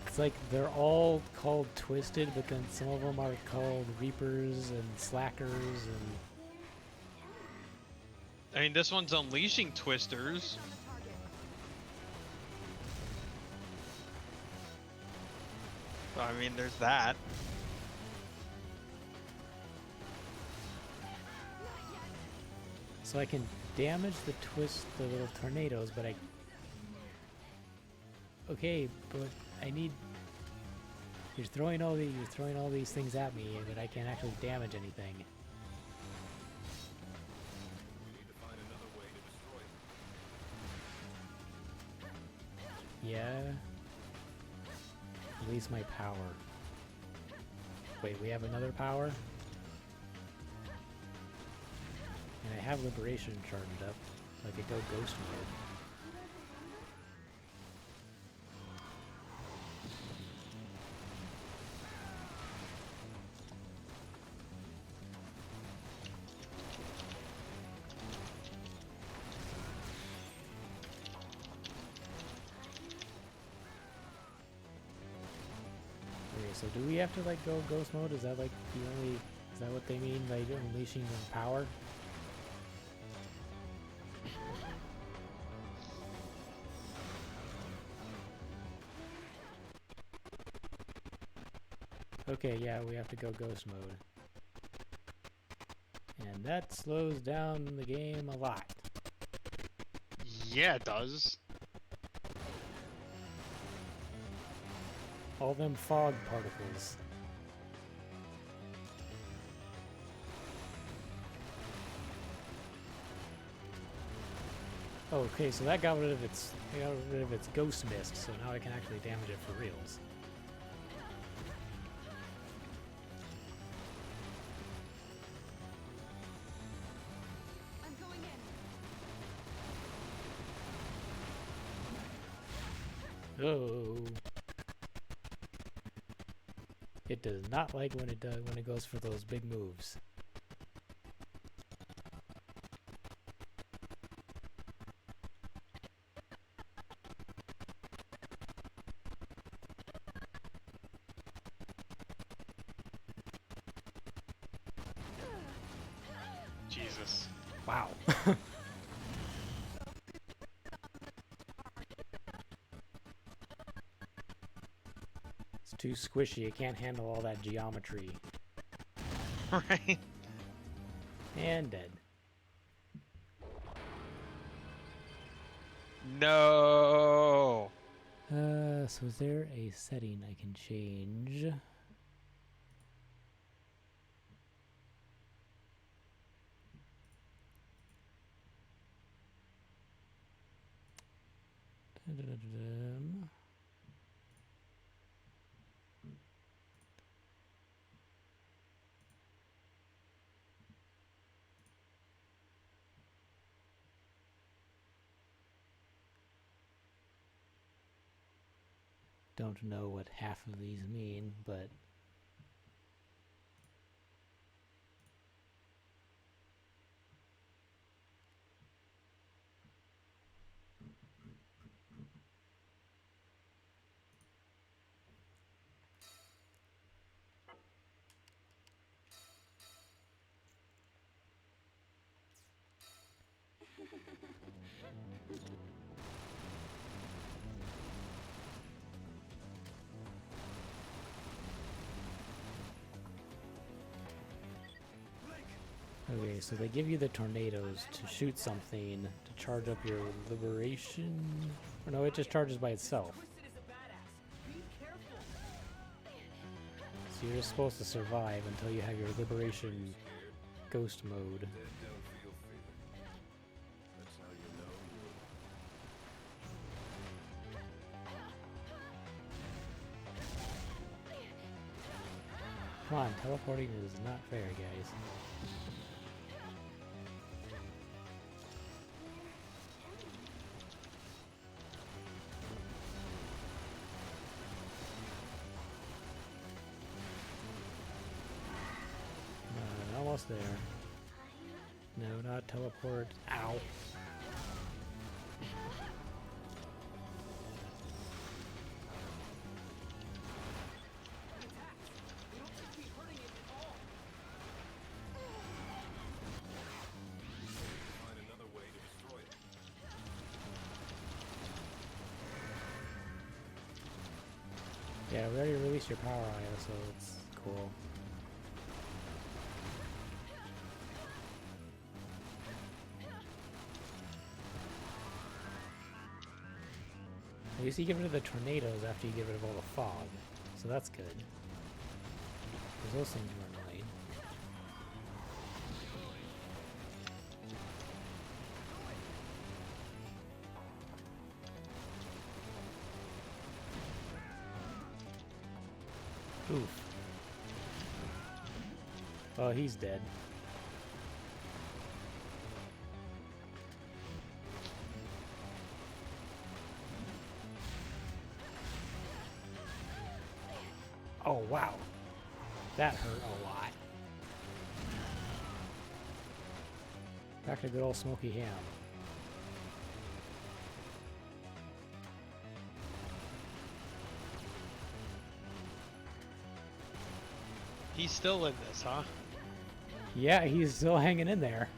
It's like they're all called Twisted, but then some of them are called Reapers and Slackers and... I mean, this one's unleashing Twisters. So, I mean, there's that. So I can damage the little tornadoes, but I... Okay, but I need... You're throwing all these things at me, but I can't actually damage anything. We need to find another way to destroy them. Yeah. Release my power. Wait, we have another power? And I have Liberation charged up, so I could go Ghost Mode. Okay, so do we have to like go Ghost Mode? Is that like the only... Is that what they mean by unleashing the power? Okay, yeah, we have to go Ghost Mode. And that slows down the game a lot. Yeah, it does. All them fog particles. Oh, okay, so that got rid of its ghost mist, so now I can actually damage it for reals. Oh. It does not like when it goes for those big moves. Jesus. Wow. It's too squishy. It can't handle all that geometry. Right? And dead. No. So is there a setting I can change? Dun-dun-dun-dun. Don't know what half of these mean, but okay, so they give you the tornadoes to shoot something to charge up your liberation. Or no, it just charges by itself. Twisted is a badass. Be careful. So you're just supposed to survive until you have your liberation ghost mode. Dead don't feel fear. That's how you know Come on, teleporting is not fair, guys. Almost there. No, not teleport. Ow. We don't seem to be hurting it at all. find another way to destroy it. Yeah, we already released your power IO, so it's cool. At least you get rid of the tornadoes after you get rid of all the fog, so that's good. Because those things were annoying. Oof. Oh, he's dead. Oh, wow. That hurt a lot. Back to good old Smoky Ham. He's still in this, huh? Yeah, he's still hanging in there.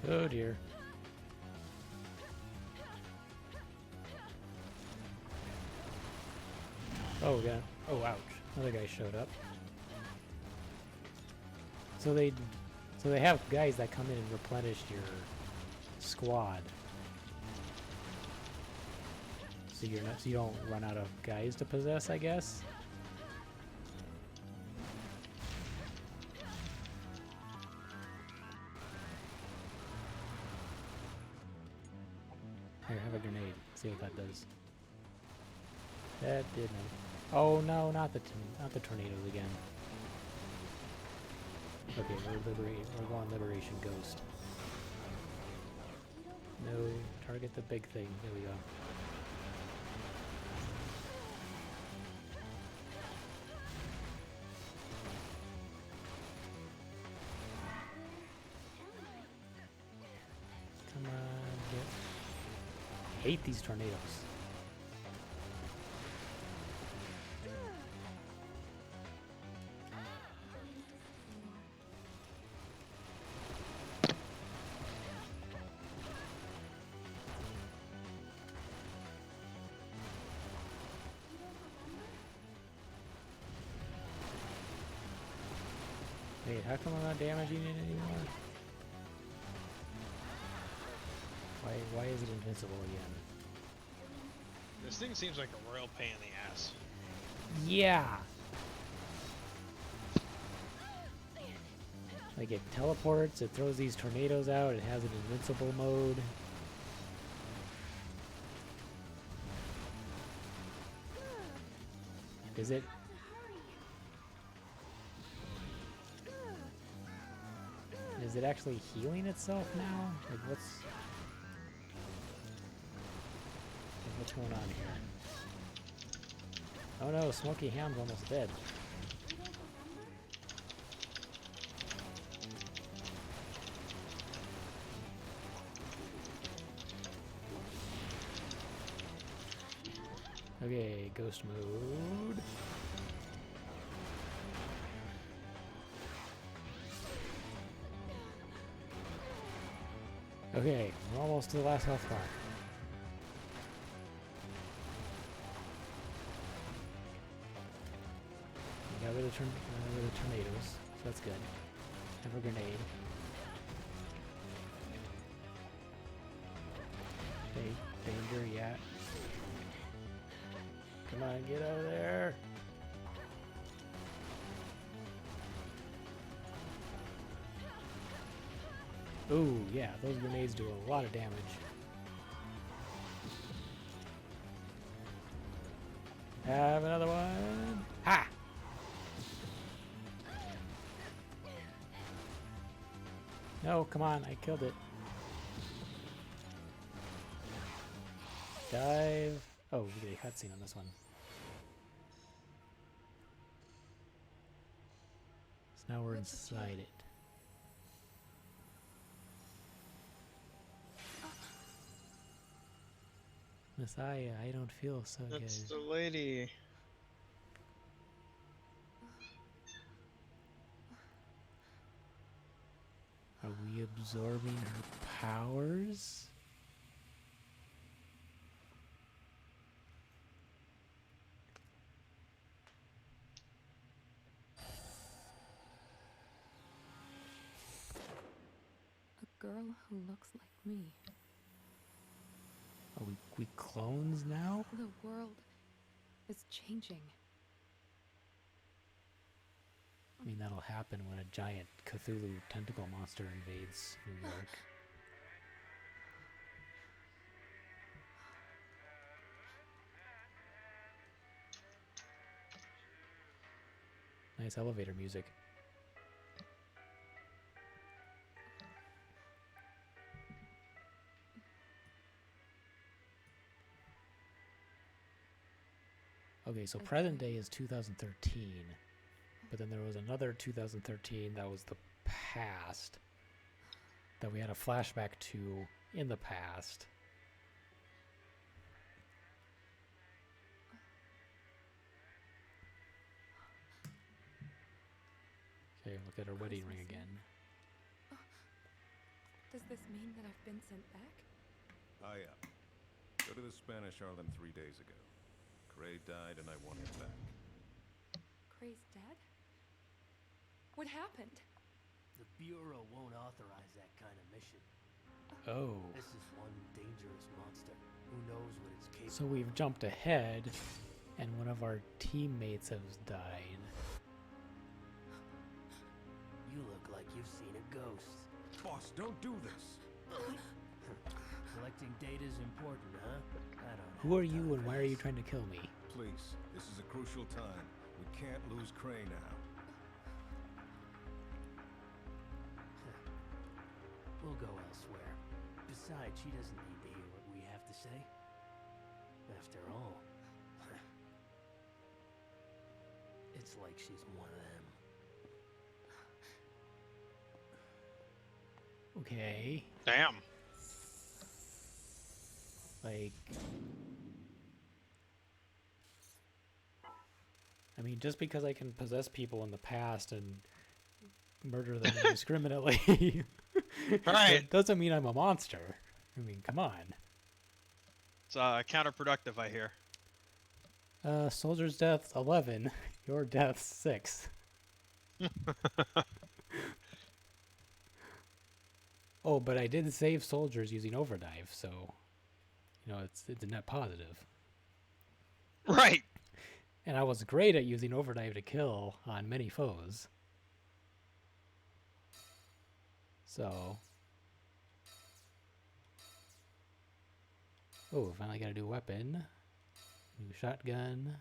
Oh dear. Oh god. Oh ouch. Another guy showed up. So they have guys that come in and replenish your squad. So you're not, so you don't run out of guys to possess, I guess. Here, have a grenade. See what that does. That did not. Oh no, not the tornadoes again. Okay, we're going Liberation Ghost. No, target the big thing. There we go. Come on, get. I hate these tornadoes. Wait, how come I'm not damaging it anymore? Why is it invincible again? This thing seems like a royal pain in the ass. Yeah! Like it teleports, it throws these tornadoes out, it has an invincible mode. Is it? Is it actually healing itself now? Like what's going on here? Oh no, Smoky Ham's almost dead. Okay, ghost mode. Okay, we're almost to the last health bar. We got rid of the tornadoes, so that's good. Have a grenade. Okay, danger, yeah. Come on, get over there. Ooh, yeah, those grenades do a lot of damage. Have another one. Ha! No, come on, I killed it. Dive. Oh, we get a cutscene on this one. So now we're inside it. Messiah, I don't feel so That's good. the lady. Are we absorbing her powers? A girl who looks like me. Are we clones now? The world is changing. I mean, that'll happen when a giant Cthulhu tentacle monster invades New York. Nice elevator music. Okay, so present day is 2013, but then there was another 2013 that was the past that we had a flashback to in the past. Okay, look at her wedding ring again. Does this mean that I've been sent back? Go to the Spanish Harlem 3 days ago. Gray died and I want him back. Gray's dead? What happened? The Bureau won't authorize that kind of mission. Oh, This is one dangerous monster. Who knows what it's capable so we've jumped ahead, and one of our teammates has died. You look like you've seen a ghost. Boss, don't do this! Collecting data's important, huh? I don't Who have are you time and for why are you this. trying to kill me? Please, this is a crucial time. We can't lose Cray now. We'll go elsewhere. Besides, she doesn't need to hear what we have to say. After all, it's like she's one of them. Okay. Damn. Like, I mean, just because I can possess people in the past and murder them indiscriminately, Right. doesn't mean I'm a monster. I mean, come on. It's counterproductive, I hear. Soldier's death 11, your death 6. Oh, but I did save soldiers using overdrive, so you know it's a net positive. Right. And I was great at using overdrive to kill on many foes. So, oh, finally got a new weapon, new shotgun.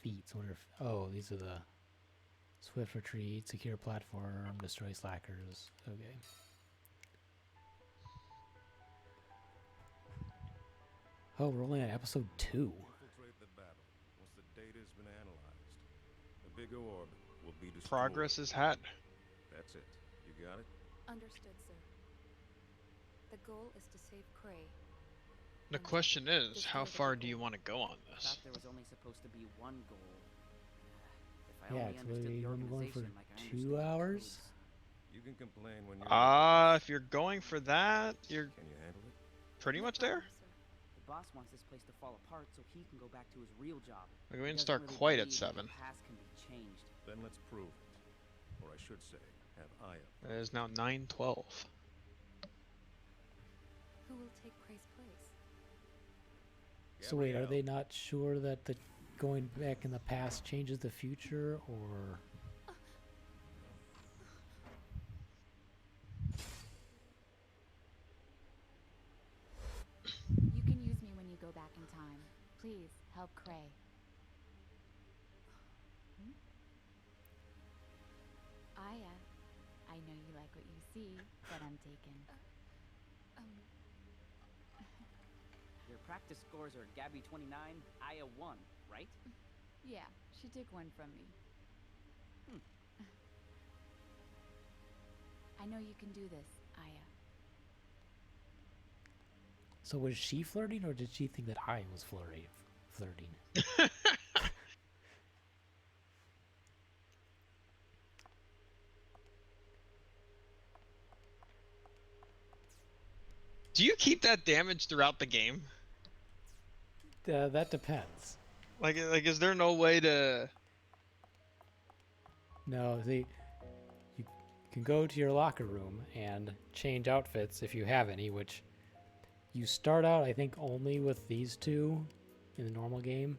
Feats. Wonder if, oh, these are the swift retreat, secure platform, destroy slackers. Okay. Oh, we're only on episode 2. Infiltrate the battle. Once the data's been analyzed, a bigger orbit will be destroyed. Progress is had. That's it. You got it? Understood, sir. The goal is to save Cray. The question is, how far do you want to go on I this? thought there was only supposed to be one goal. If I Yeah, only it's understood really the only going for organization like I 2 understand the hours. codes. You can complain when you're. If you're going for that, you're Can you handle it? pretty No much there. problem, sir. The boss wants this place to fall apart so he can go back to his real job. Like, we He didn't doesn't start really quite at believe that 7. The past can be changed. Then let's prove it. Or I should say, have Aya. It is now 9:12. Who will take Cray's place? So wait, are Gabrielle. they not sure that the going back in the past changes the future, or? You can use me when you go back in time. Please, help Cray. Aya, I know you like what you see, but I'm taken. Your practice scores are Gabby 29, Aya 1, right? Yeah, she took one from me. I know you can do this, Aya. So was she flirting, or did she think that I was flirting? Do you keep that damage throughout the game? That depends. Like, is there no way to? No, you can go to your locker room and change outfits if you have any, which you start out, I think, only with these two in the normal game.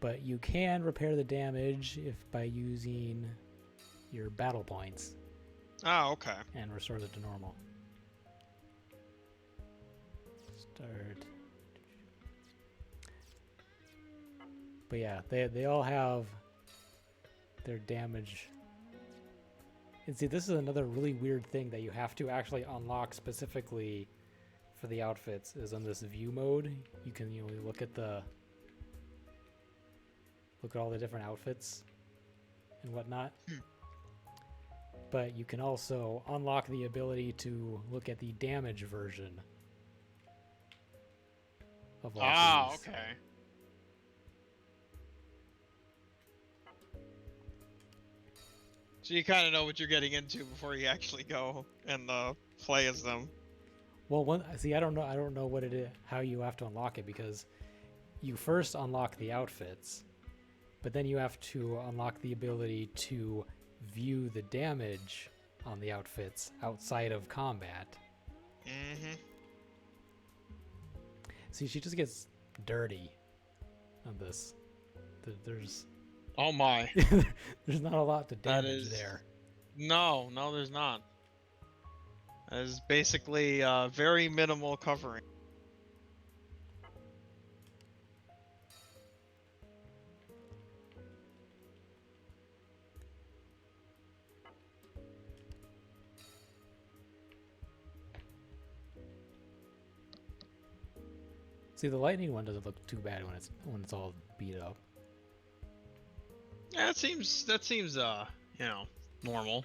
But you can repair the damage by using your battle points Oh, okay. and restore it to normal. Start. But yeah, they all have their damage. And see, this is another really weird thing that you have to actually unlock specifically for the outfits, is on this view mode. You can look at all the different outfits and whatnot. But you can also unlock the ability to look at the damage version of all Ah, these. okay. So you kind of know what you're getting into before you actually go and play as them. Well, see, I don't know what it is, how you have to unlock it, because you first unlock the outfits, but then you have to unlock the ability to view the damage on the outfits outside of combat. Mm-hmm. See, she just gets dirty on this. There's Oh my. there's not a lot to That damage is- there. No, there's not. That is basically very minimal covering. See, the lightning one doesn't look too bad when it's all beat up. Yeah, that seems you know, normal.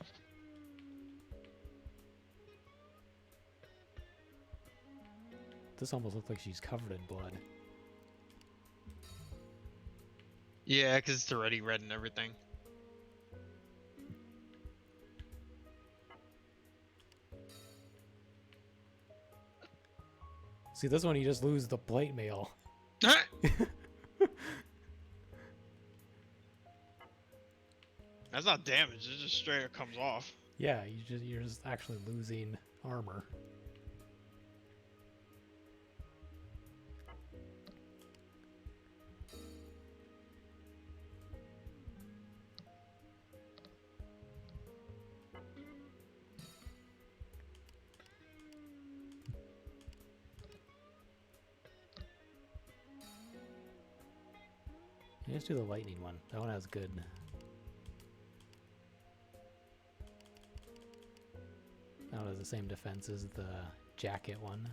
This almost looks like she's covered in blood. Yeah, because it's already red and everything. See, this one you just lose the plate mail. That's not damage. It just straight up comes off. Yeah, you're just actually losing armor. Yeah, let's do the lightning one. That one has good. That one has the same defense as the jacket one.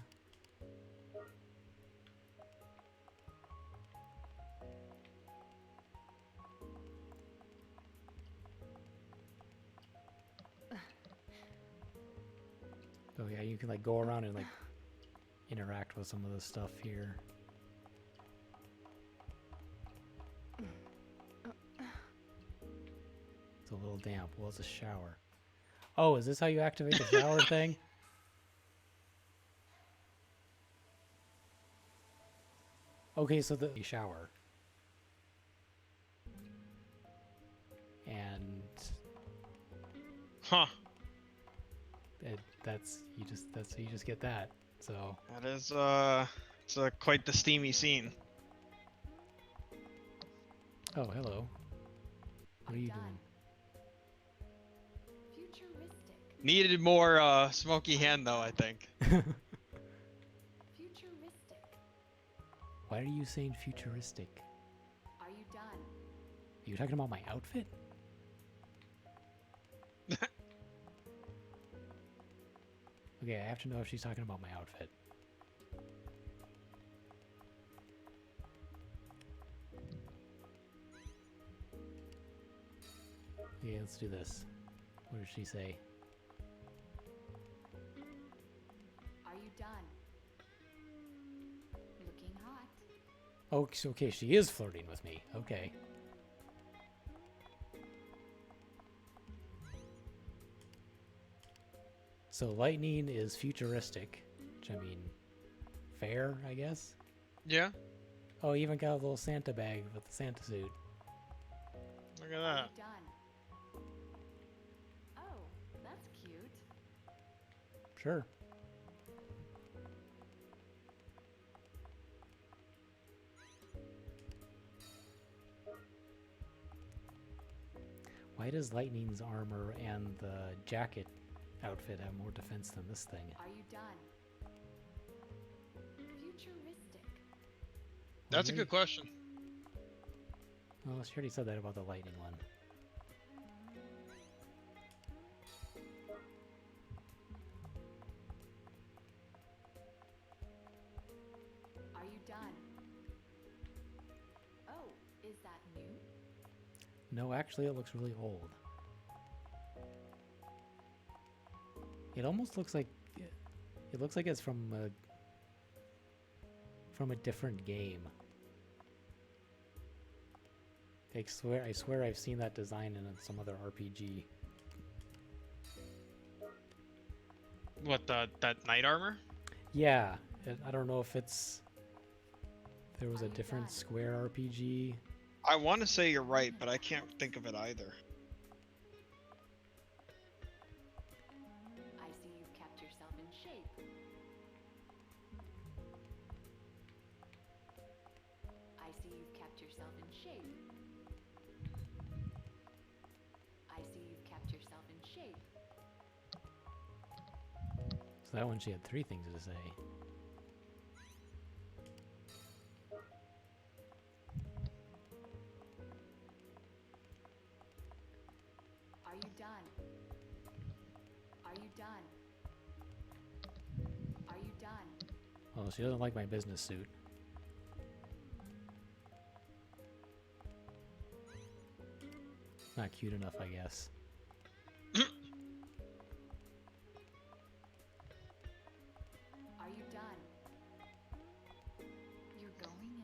Oh yeah, you can like go around and like interact with some of the stuff here. It's a little damp. Well, it's a shower. Oh, is this how you activate the shower thing? Okay, so the shower. And Huh. that's you just get that. So That is it's quite the steamy scene. oh, hello. What are you Done. Futuristic. Needed more smoky hand though, I think. doing? Futuristic. Why are you saying futuristic? Are you done? Are you talking about my outfit? Okay, I have to know if she's talking about my outfit. Okay, let's do this. What does she say? Are you done? Looking hot. Oh, okay, she is flirting with me. Okay. So lightning is futuristic, which I mean, fair, I guess. Yeah. Oh, even got a little Santa bag with the Santa suit. Look at Are that. you done? Oh, that's cute. Sure. Why does Lightning's armor and the jacket outfit have more defense than this thing? Are you done? Futuristic. That's a good question. Well, she already said that about the lightning one. Are you done? Oh, is that new? No, actually, it looks really old. It almost looks like it looks like it's from a different game. I swear I've seen that design in some other RPG. What, that knight armor? Yeah, I don't know if there was a different Square RPG. I want to say you're right, but I can't think of it either. I see you've kept yourself in shape. I see you've kept yourself in shape. I see you've kept yourself in shape. So that one she had 3 things to say. Are you done? Are you done? Are you done? Well, she doesn't like my business suit. Not cute enough, I guess. Are you done? You're going in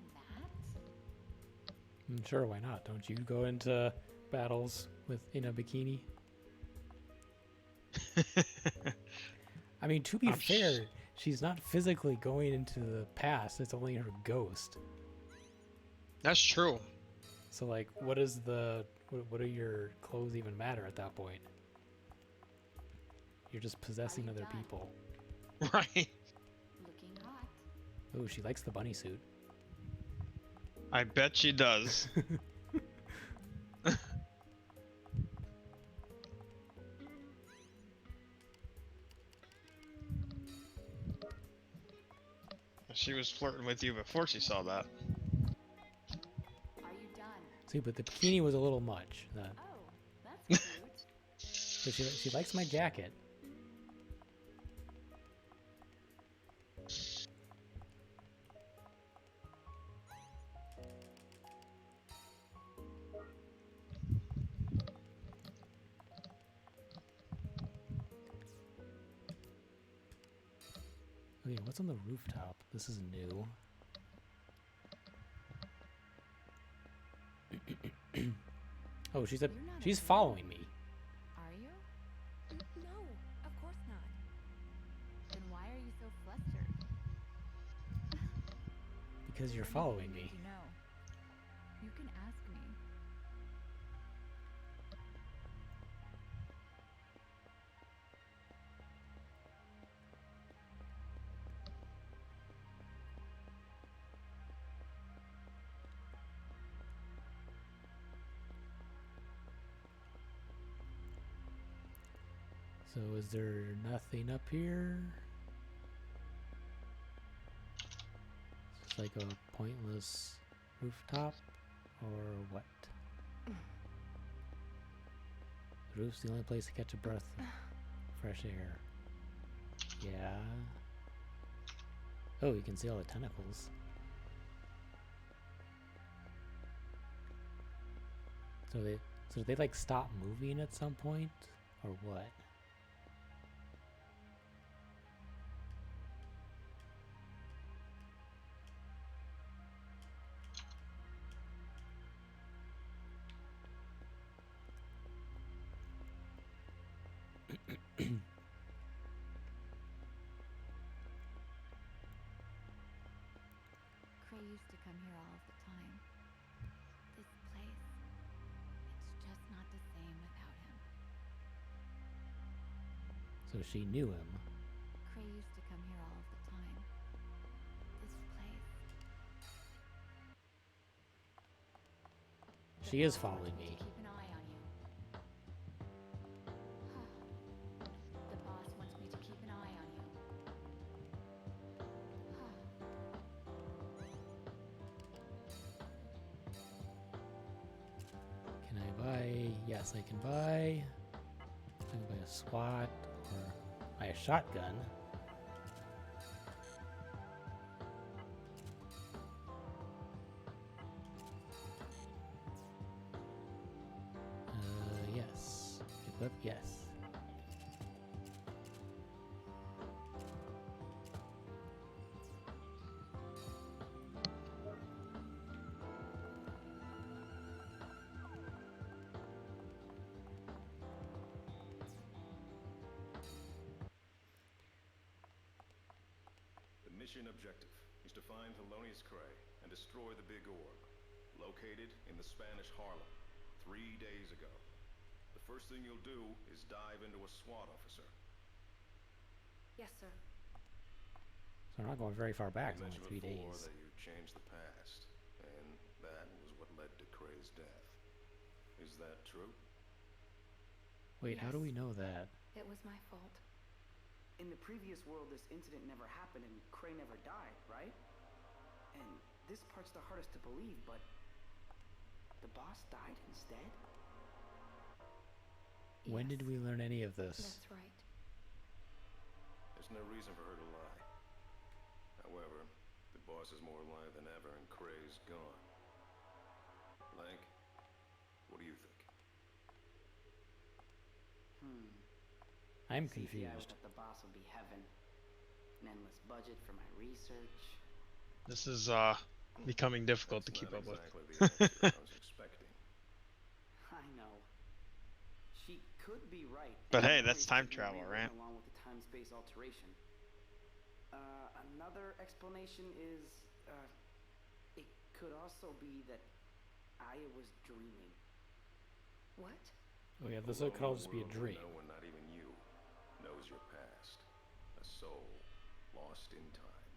that? Sure, why not? Don't you go into battles in a bikini? I mean, to be fair, she's not physically going into the past. It's only her ghost. That's true. So, like, what do your clothes even matter at that point? You're just possessing you other done? people. Right. Looking hot. Oh, she likes the bunny suit. I bet she does. She was flirting with you before she saw that. Are you done? See, but the bikini was a little much. Oh, that's cute. But she likes my jacket. Okay, what's on the rooftop? This is new. Oh, she's You're not she's afraid. following me. Are you? No, of course not. Then why are you so flustered? Because you're Anything following you me. need to know. You can ask me. So is there nothing up here? It's just like a pointless rooftop? Or what? The roof's the only place to catch a breath of fresh air. Yeah. Oh, you can see all the tentacles. So they like stop moving at some point? Or what? Cray used to come here all of the time. This place, it's just not the same without him. So she knew him. Cray used to come here all of the time. This place. She is following me. Keep an eye on you. The boss wants me to keep an eye on you. Can I buy? Yes, I can buy. I can buy a SWAT or buy a shotgun. Yes. Equip, yes. The mission objective is to find Thelonious Cray and destroy the big orb, located in the Spanish Harlem, 3 days ago. The first thing you'll do is dive into a SWAT officer. Yes, sir. So we're not going very far back. You It's only mentioned 3 before days. that you changed the past, and that was what led to Cray's death. Is that true? Wait, how do Yes. we know that? It was my fault. In the previous world, this incident never happened and Cray never died, right? And this part's the hardest to believe, but the boss died instead? When Yes, did we learn any of this? That's right. There's no reason for her to lie. However, the boss is more alive than ever and Cray's gone. Lank, what do you think? I'm CGI confused. without the boss would be heaven. An endless budget for my research. This is becoming difficult to That's keep not up with. exactly the answer I was expecting. I know. She could be right. But and hey, memories that's time could be travel, rewritten right? along with the time-space alteration. Another explanation is, it could also be that Aya was dreaming. What? Oh yeah, this Alone could in all a just be a world where dream. no one, not even you, knows your past. A soul lost in time.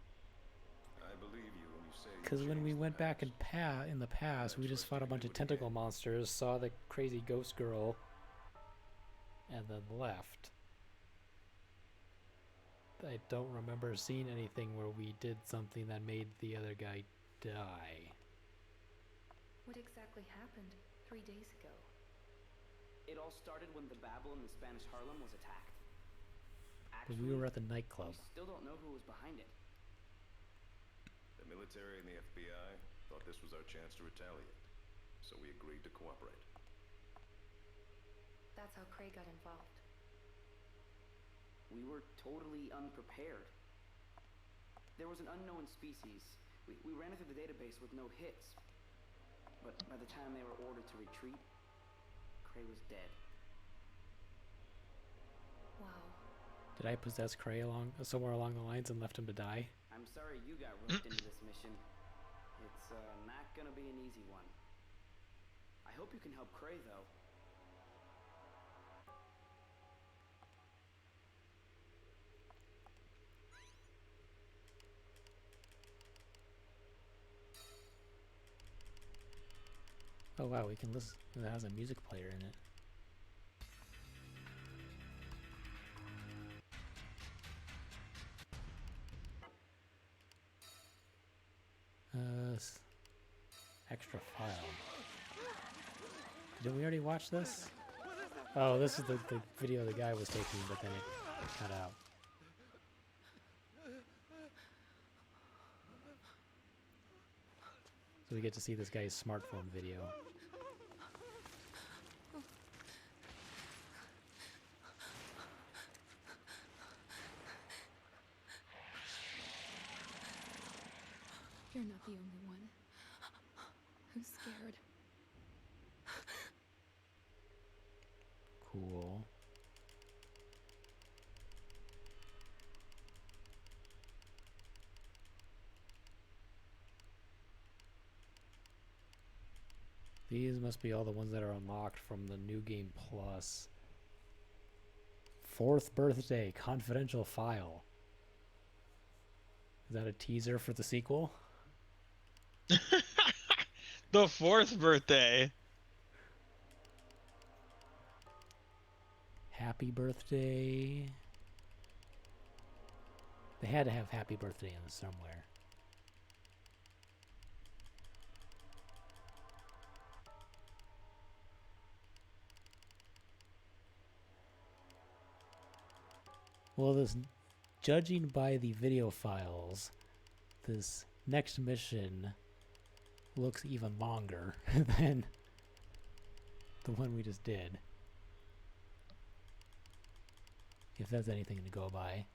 I believe you when you say you Because when we changed the went back in past. the past, we I just trust fought you a to bunch do of it tentacle again. monsters, saw the crazy ghost girl, and then left. I don't remember seeing anything where we did something that made the other guy die. What exactly happened 3 days ago? It all started when the Babel in the Spanish Harlem was attacked. But Actually, we were at the nightclub. we still don't know who was behind it. The military and the FBI thought this was our chance to retaliate, so we agreed to cooperate. That's how Cray got involved. We were totally unprepared. There was an unknown species. We ran it through the database with no hits. But by the time they were ordered to retreat, Cray was dead. Wow. Did I possess Cray somewhere along the lines and left him to die? I'm sorry you got roped into this mission. It's not gonna be an easy one. I hope you can help Cray, though. Oh wow, we can listen. It has a music player in it. Extra file. Did we already watch this? Oh, this is the video the guy was taking, but then it cut out. So we get to see this guy's smartphone video. You're not the only one who's scared. Cool. These must be all the ones that are unlocked from the New Game Plus. 4th birthday, confidential file. Is that a teaser for the sequel? The 4th birthday. Happy birthday. They had to have happy birthday in this somewhere. Well, judging by the video files, this next mission looks even longer than the one we just did. If that's anything to go by.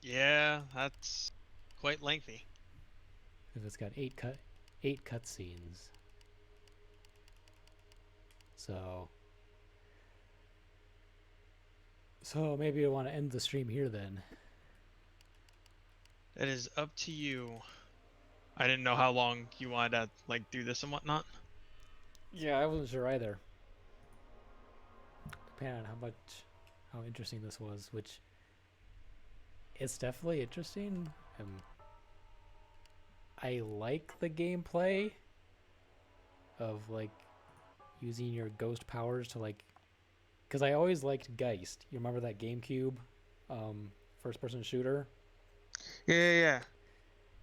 Yeah, that's quite lengthy. If it's got 8 cutscenes. So maybe I want to end the stream here then. It is up to you. I didn't know how long you wanted to like do this and whatnot. Yeah, I wasn't sure either. Depending on how interesting this was, which it's definitely interesting. I like the gameplay of like using your ghost powers to like, because I always liked Geist. You remember that GameCube first-person shooter? Yeah.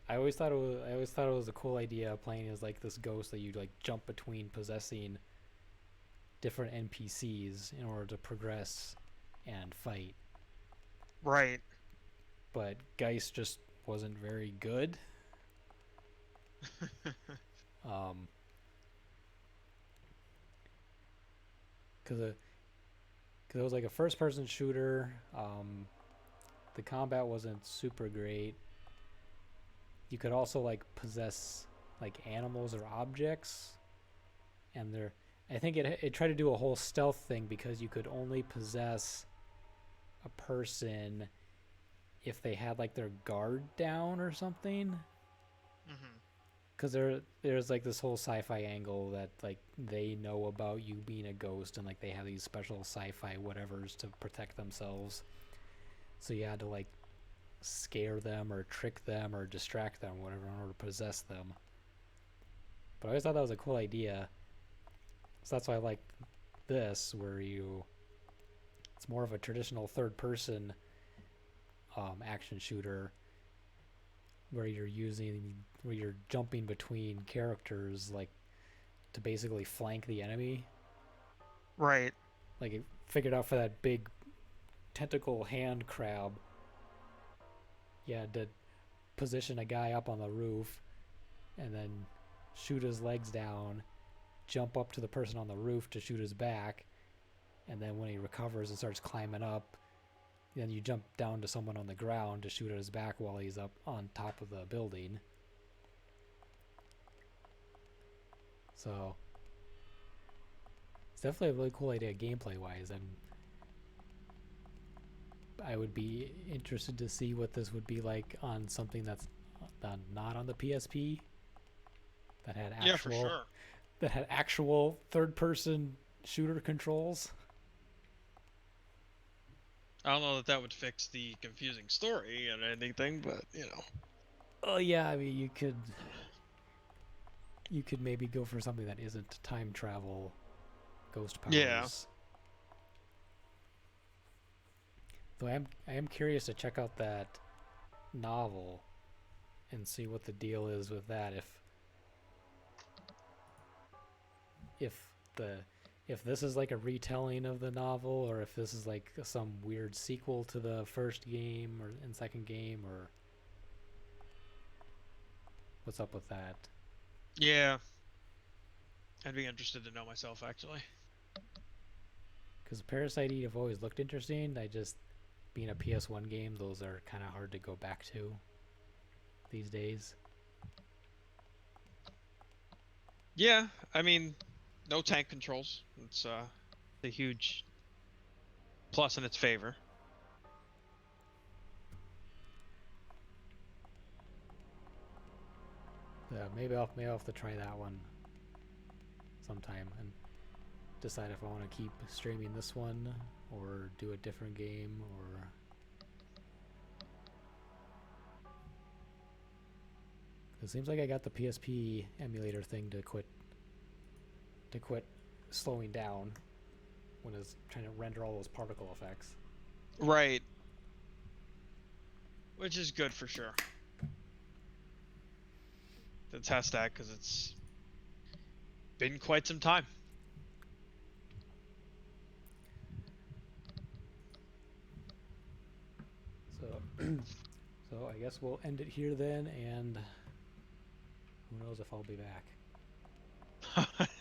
I always thought it was a cool idea playing as like this ghost that you like jump between possessing different NPCs in order to progress and fight. Right. But Geist just wasn't very good. Because because it was like a first-person shooter. The combat wasn't super great. You could also like possess like animals or objects, and I think it tried to do a whole stealth thing because you could only possess a person if they had like their guard down or something. Mm-hmm. Because there's like this whole sci-fi angle that like they know about you being a ghost, and like they have these special sci-fi whatevers to protect themselves. So you had to like scare them or trick them or distract them, whatever, in order to possess them. But I always thought that was a cool idea. So that's why I like this, where it's more of a traditional third-person action shooter, where you're jumping between characters, like to basically flank the enemy. Right. Like it figured out for that big tentacle hand crab, you had to position a guy up on the roof and then shoot his legs down, jump up to the person on the roof to shoot his back, and then when he recovers and starts climbing up, then you jump down to someone on the ground to shoot at his back while he's up on top of the building. So it's definitely a really cool idea gameplay wise, and I would be interested to see what this would be like on something that's not on the PSP, that had actual, Yeah, for sure. that had actual third-person shooter controls. I don't know that would fix the confusing story and anything, but you know. Oh yeah, I mean you could maybe go for something that isn't time travel, ghost powers. Yeah. Though I am curious to check out that novel and see what the deal is with that. If this is like a retelling of the novel, or if this is like some weird sequel to the first game and second game, or what's up with that. Yeah. I'd be interested to know myself, actually. Because Parasite Eve have always looked interesting. Being a PS1 game, those are kind of hard to go back to these days. Yeah, I mean, no tank controls. It's a huge plus in its favor. Yeah, maybe I'll have to try that one sometime and decide if I want to keep streaming this one or do a different game, or it seems like I got the PSP emulator thing to quit slowing down when it's trying to render all those particle effects. Right. Which is good for sure. To test that, because it's been quite some time. So I guess we'll end it here then, and who knows if I'll be back.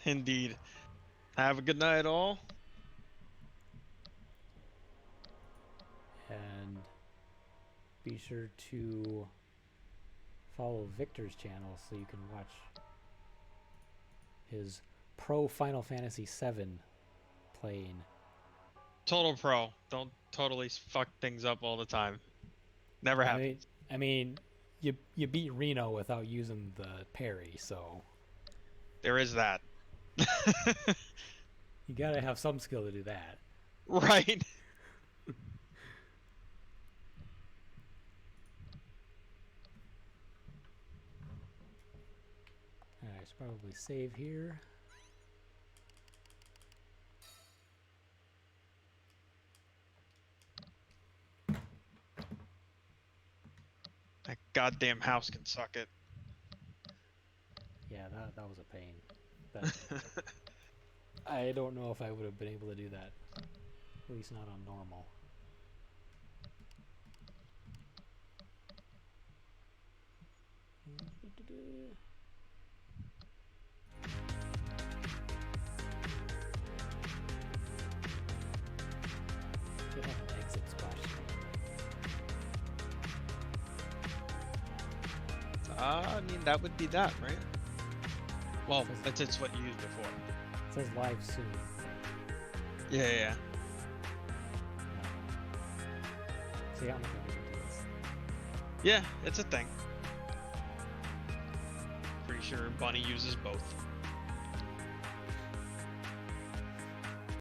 Indeed. Have a good night, all. And be sure to follow Victor's channel so you can watch his pro Final Fantasy VII playing. Total pro. Don't totally fuck things up all the time. Never happens. I mean, you beat Reno without using the parry, so There is that. you gotta have some skill to do that. Right. Alright, I should probably save here. That goddamn house can suck it. Yeah, that was a pain. I don't know if I would have been able to do that. At least not on normal. I mean, that would be that, right? Well, it's what you used before. It says live soon. Yeah. So yeah, I'm not gonna do this. Yeah, it's a thing. Pretty sure Bunny uses both.